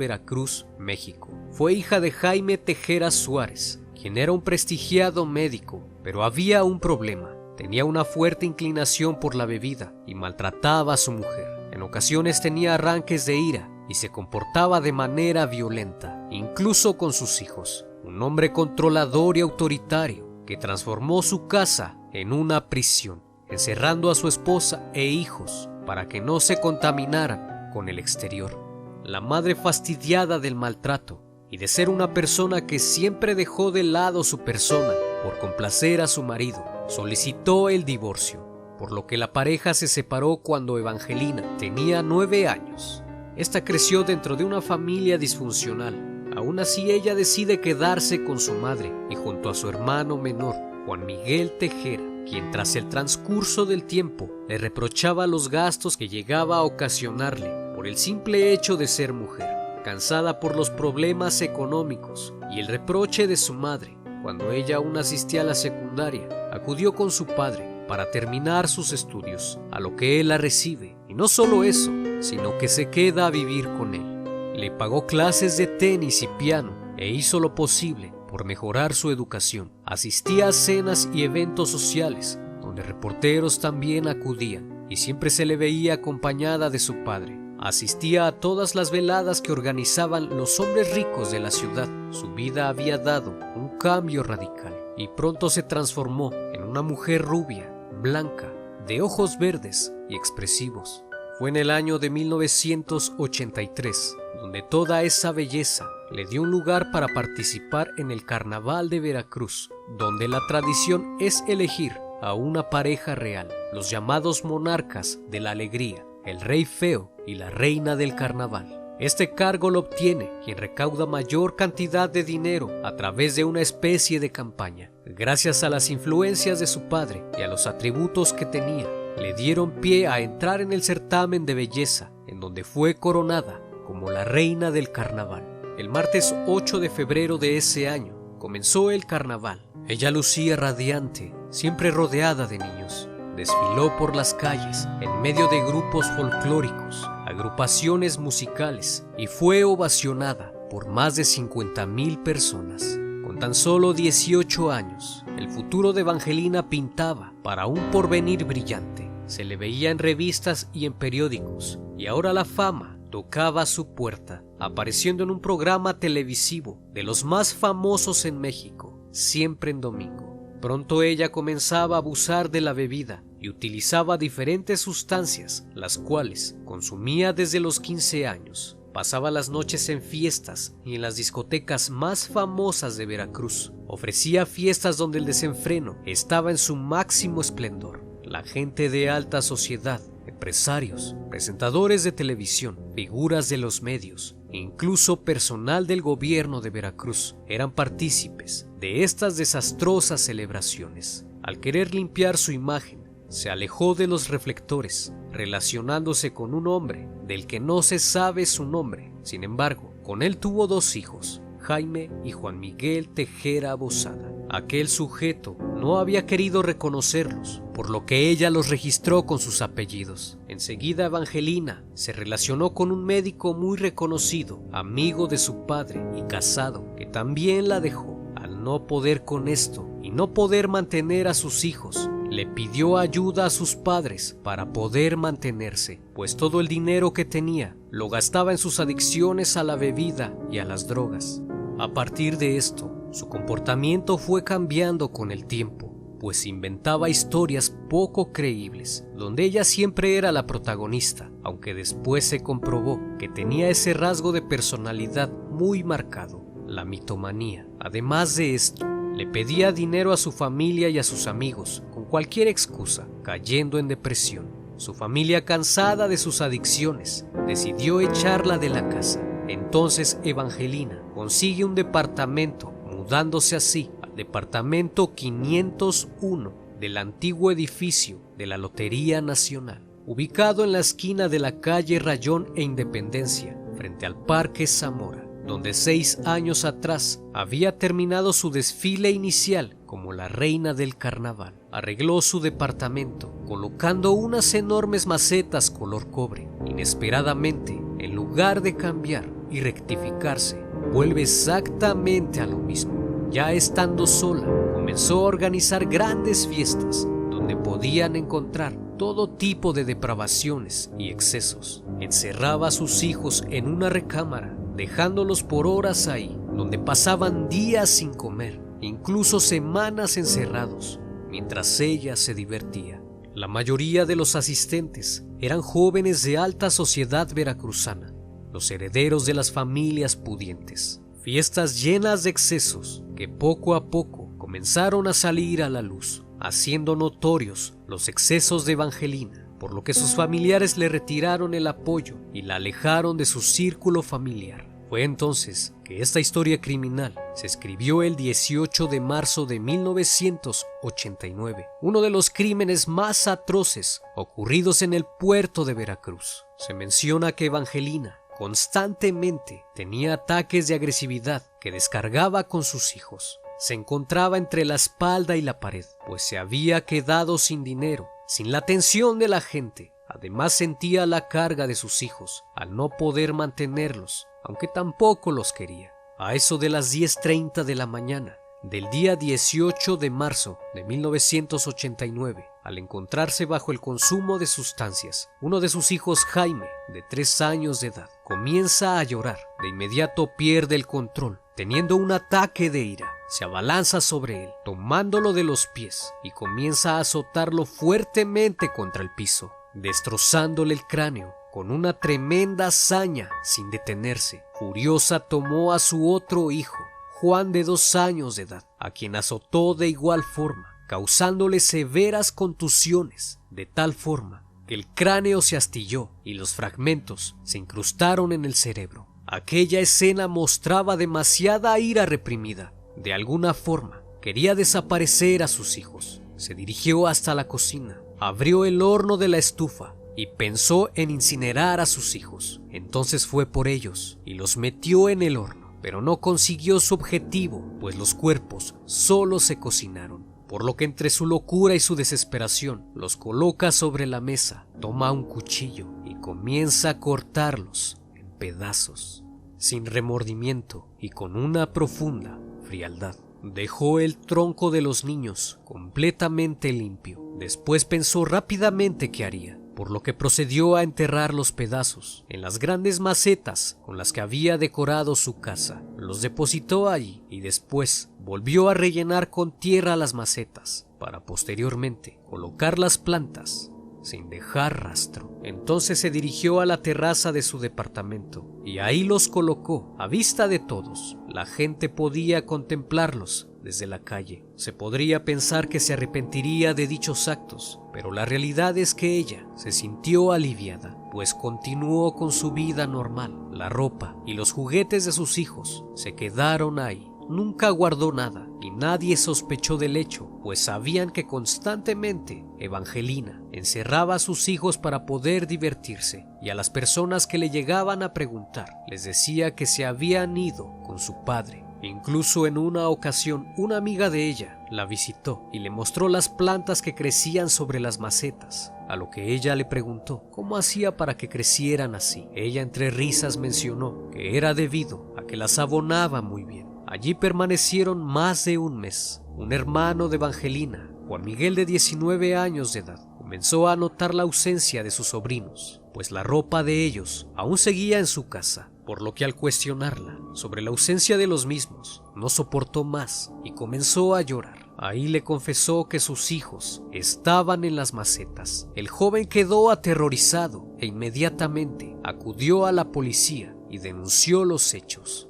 México. Fue hija de Jaime Tejera Suárez, quien era un prestigiado médico, pero había un problema. Tenía una fuerte inclinación por la bebida y maltrataba a su mujer. En ocasiones tenía arranques de ira y se comportaba de manera violenta, incluso con sus hijos. Un hombre controlador y autoritario que transformó su casa en una prisión, encerrando a su esposa e hijos para que no se contaminaran con el exterior. La madre, fastidiada del maltrato y de ser una persona que siempre dejó de lado su persona por complacer a su marido, solicitó el divorcio, por lo que la pareja se separó cuando Evangelina tenía 9 años. Esta creció dentro de una familia disfuncional. Aún así, ella decide quedarse con su madre y junto a su hermano menor, Juan Miguel Tejera, quien tras el transcurso del tiempo le reprochaba los gastos que llegaba a ocasionarle por el simple hecho de ser mujer. Cansada por los problemas económicos y el reproche de su madre, cuando ella aún asistía a la secundaria, acudió con su padre para terminar sus estudios, a lo que él la recibe, y no solo eso, sino que se queda a vivir con él. Le pagó clases de tenis y piano e hizo lo posible por mejorar su educación. Asistía a cenas y eventos sociales, donde reporteros también acudían, y siempre se le veía acompañada de su padre. Asistía a todas las veladas que organizaban los hombres ricos de la ciudad. Su vida había dado un cambio radical y pronto se transformó en una mujer rubia, blanca, de ojos verdes y expresivos. Fue en el año de 1983 donde toda esa belleza le dio un lugar para participar en el Carnaval de Veracruz, donde la tradición es elegir a una pareja real, los llamados monarcas de la alegría, el rey feo y la reina del carnaval. Este cargo lo obtiene quien recauda mayor cantidad de dinero a través de una especie de campaña. Gracias a las influencias de su padre y a los atributos que tenía, le dieron pie a entrar en el certamen de belleza, en donde fue coronada como la reina del carnaval. El martes 8 de febrero de ese año comenzó el carnaval. Ella lucía radiante, siempre rodeada de niños, desfiló por las calles en medio de grupos folclóricos, agrupaciones musicales y fue ovacionada por más de 50,000 personas. Con tan solo 18 años, el futuro de Evangelina pintaba para un porvenir brillante. Se le veía en revistas y en periódicos, y ahora la fama tocaba a su puerta, apareciendo en un programa televisivo de los más famosos en México, Siempre en Domingo. Pronto ella comenzaba a abusar de la bebida y utilizaba diferentes sustancias, las cuales consumía desde los 15 años. Pasaba las noches en fiestas y en las discotecas más famosas de Veracruz. Ofrecía fiestas donde el desenfreno estaba en su máximo esplendor. La gente de alta sociedad, empresarios, presentadores de televisión, figuras de los medios, incluso personal del gobierno de Veracruz, eran partícipes de estas desastrosas celebraciones. Al querer limpiar su imagen, se alejó de los reflectores, relacionándose con un hombre del que no se sabe su nombre. Sin embargo, con él tuvo 2 hijos, Jaime y Juan Miguel Tejera Bozada. Aquel sujeto no había querido reconocerlos, por lo que ella los registró con sus apellidos. Enseguida Evangelina se relacionó con un médico muy reconocido, amigo de su padre y casado, que también la dejó. Al no poder con esto y no poder mantener a sus hijos, le pidió ayuda a sus padres para poder mantenerse, pues todo el dinero que tenía lo gastaba en sus adicciones a la bebida y a las drogas. A partir de esto, su comportamiento fue cambiando con el tiempo, pues inventaba historias poco creíbles, donde ella siempre era la protagonista, aunque después se comprobó que tenía ese rasgo de personalidad muy marcado, la mitomanía. Además de esto, le pedía dinero a su familia y a sus amigos con cualquier excusa, cayendo en depresión. Su familia, cansada de sus adicciones, decidió echarla de la casa. Entonces Evangelina consigue un departamento, mudándose así al departamento 501 del antiguo edificio de la Lotería Nacional, ubicado en la esquina de la calle Rayón e Independencia, frente al Parque Zamora, donde 6 años atrás había terminado su desfile inicial como la reina del carnaval. Arregló su departamento, colocando unas enormes macetas color cobre. Inesperadamente, en lugar de cambiar y rectificarse, vuelve exactamente a lo mismo. Ya estando sola, comenzó a organizar grandes fiestas, donde podían encontrar todo tipo de depravaciones y excesos. Encerraba a sus hijos en una recámara, dejándolos por horas ahí, donde pasaban días sin comer, incluso semanas encerrados, mientras ella se divertía. La mayoría de los asistentes eran jóvenes de alta sociedad veracruzana, los herederos de las familias pudientes. Fiestas llenas de excesos que poco a poco comenzaron a salir a la luz, haciendo notorios los excesos de Evangelina, por lo que sus familiares le retiraron el apoyo y la alejaron de su círculo familiar. Fue entonces que esta historia criminal se escribió el 18 de marzo de 1989, uno de los crímenes más atroces ocurridos en el puerto de Veracruz. Se menciona que Evangelina constantemente tenía ataques de agresividad que descargaba con sus hijos. Se encontraba entre la espalda y la pared, pues se había quedado sin dinero, sin la atención de la gente. Además sentía la carga de sus hijos al no poder mantenerlos, aunque tampoco los quería. A eso de las 10:30 de la mañana del día 18 de marzo de 1989, al encontrarse bajo el consumo de sustancias, uno de sus hijos, Jaime, de 3 años de edad, comienza a llorar. De inmediato pierde el control, teniendo un ataque de ira. Se abalanza sobre él, tomándolo de los pies, y comienza a azotarlo fuertemente contra el piso, destrozándole el cráneo con una tremenda hazaña sin detenerse. Furiosa tomó a su otro hijo, Juan, de 2 años de edad, a quien azotó de igual forma, causándole severas contusiones, de tal forma que el cráneo se astilló y los fragmentos se incrustaron en el cerebro. Aquella escena mostraba demasiada ira reprimida. De alguna forma quería desaparecer a sus hijos. Se dirigió hasta la cocina, abrió el horno de la estufa y pensó en incinerar a sus hijos. Entonces fue por ellos y los metió en el horno, pero no consiguió su objetivo, pues los cuerpos solo se cocinaron. por lo que entre su locura y su desesperación los coloca sobre la mesa, toma un cuchillo y comienza a cortarlos en pedazos. Sin remordimiento y con una profunda frialdad, dejó el tronco de los niños completamente limpio. Después pensó rápidamente qué haría, por lo que procedió a enterrar los pedazos en las grandes macetas con las que había decorado su casa. Los depositó allí y después volvió a rellenar con tierra las macetas para posteriormente colocar las plantas sin dejar rastro. Entonces se dirigió a la terraza de su departamento y ahí los colocó a vista de todos. La gente podía contemplarlos desde la calle. Se podría pensar que se arrepentiría de dichos actos, pero la realidad es que ella se sintió aliviada, pues continuó con su vida normal. La ropa y los juguetes de sus hijos se quedaron ahí. Nunca guardó nada y nadie sospechó del hecho, pues sabían que constantemente Evangelina encerraba a sus hijos para poder divertirse, y a las personas que le llegaban a preguntar les decía que se habían ido con su padre. Incluso en una ocasión una amiga de ella la visitó y le mostró las plantas que crecían sobre las macetas, a lo que ella le preguntó cómo hacía para que crecieran así. Ella entre risas mencionó que era debido a que las abonaba muy bien. Allí permanecieron más de un mes. Un hermano de Evangelina, Juan Miguel, de 19 años de edad, comenzó a notar la ausencia de sus sobrinos, pues la ropa de ellos aún seguía en su casa, por lo que al cuestionarla sobre la ausencia de los mismos, no soportó más y comenzó a llorar. Ahí le confesó que sus hijos estaban en las macetas. El joven quedó aterrorizado e inmediatamente acudió a la policía y denunció los hechos.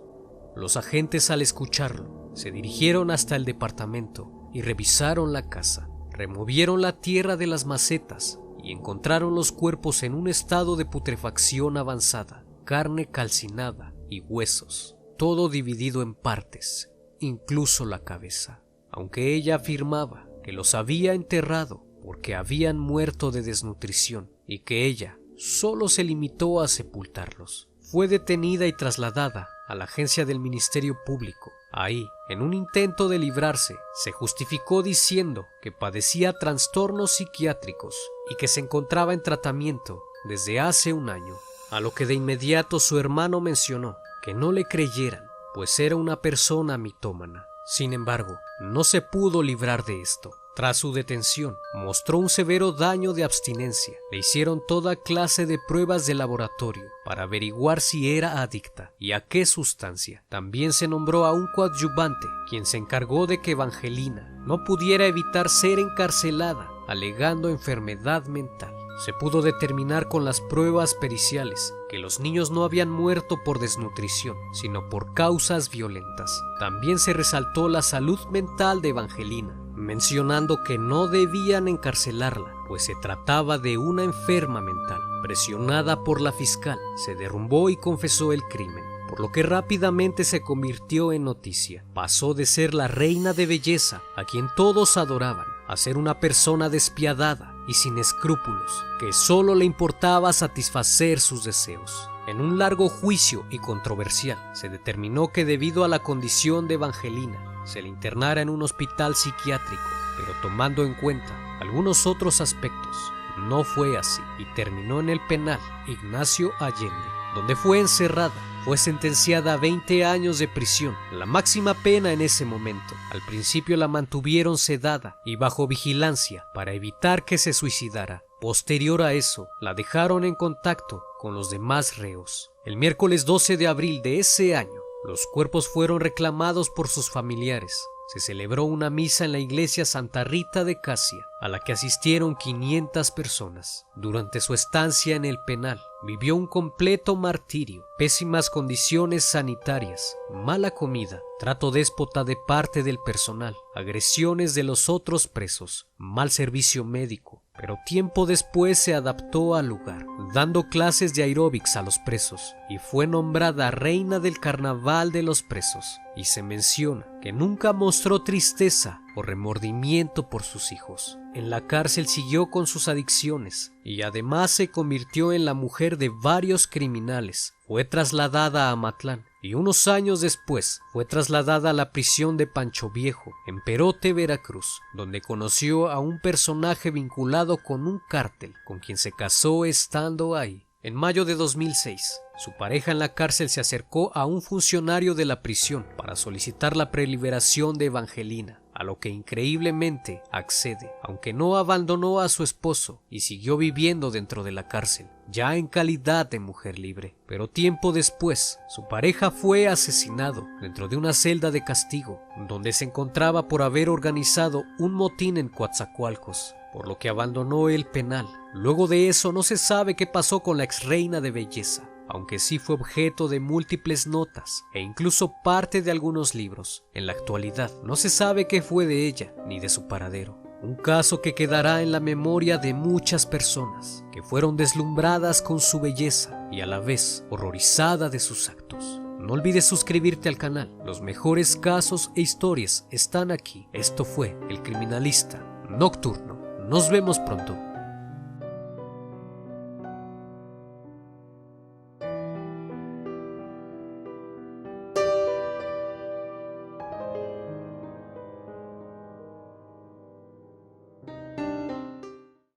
Los agentes, al escucharlo, se dirigieron hasta el departamento y revisaron la casa. Removieron la tierra de las macetas y encontraron los cuerpos en un estado de putrefacción avanzada, carne calcinada y huesos, todo dividido en partes, incluso la cabeza, aunque ella afirmaba que los había enterrado porque habían muerto de desnutrición y que ella solo se limitó a sepultarlos. Fue detenida y trasladada a la agencia del Ministerio Público. Ahí, en un intento de librarse, se justificó diciendo que padecía trastornos psiquiátricos y que se encontraba en tratamiento desde hace un año, a lo que de inmediato su hermano mencionó que no le creyeran, pues era una persona mitómana. Sin embargo, no se pudo librar de esto. Tras su detención, mostró un severo daño de abstinencia. Le hicieron toda clase de pruebas de laboratorio para averiguar si era adicta y a qué sustancia. También se nombró a un coadyuvante, quien se encargó de que Evangelina no pudiera evitar ser encarcelada, alegando enfermedad mental. Se pudo determinar con las pruebas periciales que los niños no habían muerto por desnutrición, sino por causas violentas. También se resaltó la salud mental de Evangelina, mencionando que no debían encarcelarla, pues se trataba de una enferma mental. Presionada por la fiscal, se derrumbó y confesó el crimen, por lo que rápidamente se convirtió en noticia. Pasó de ser la reina de belleza, a quien todos adoraban, a ser una persona despiadada y sin escrúpulos, que solo le importaba satisfacer sus deseos. En un largo juicio y controversial, se determinó que debido a la condición de Evangelina, se le internara en un hospital psiquiátrico, pero tomando en cuenta algunos otros aspectos, no fue así y terminó en el penal Ignacio Allende, donde fue encerrada. Fue sentenciada a 20 años de prisión, la máxima pena en ese momento. Al principio la mantuvieron sedada y bajo vigilancia para evitar que se suicidara. Posterior a eso, la dejaron en contacto con los demás reos. El miércoles 12 de abril de ese año, los cuerpos fueron reclamados por sus familiares. Se celebró una misa en la iglesia Santa Rita de Casia, a la que asistieron 500 personas. Durante su estancia en el penal, vivió un completo martirio, pésimas condiciones sanitarias, mala comida, trato déspota de parte del personal, agresiones de los otros presos, mal servicio médico. Pero tiempo después se adaptó al lugar, dando clases de aeróbics a los presos, y fue nombrada reina del carnaval de los presos. Y se menciona que nunca mostró tristeza o remordimiento por sus hijos. En la cárcel siguió con sus adicciones y además se convirtió en la mujer de varios criminales. Fue trasladada a Amatlán y unos años después fue trasladada a la prisión de Pancho Viejo, en Perote, Veracruz, donde conoció a un personaje vinculado con un cártel, con quien se casó estando ahí. En mayo de 2006, su pareja en la cárcel se acercó a un funcionario de la prisión para solicitar la preliberación de Evangelina, a lo que increíblemente accede, aunque no abandonó a su esposo y siguió viviendo dentro de la cárcel, ya en calidad de mujer libre. Pero tiempo después, su pareja fue asesinado dentro de una celda de castigo, donde se encontraba por haber organizado un motín en Coatzacoalcos, por lo que abandonó el penal. Luego de eso no se sabe qué pasó con la ex reina de belleza, aunque sí fue objeto de múltiples notas e incluso parte de algunos libros. En la actualidad no se sabe qué fue de ella ni de su paradero. Un caso que quedará en la memoria de muchas personas que fueron deslumbradas con su belleza y a la vez horrorizada de sus actos. No olvides suscribirte al canal. Los mejores casos e historias están aquí. Esto fue El Criminalista Nocturno. Nos vemos pronto.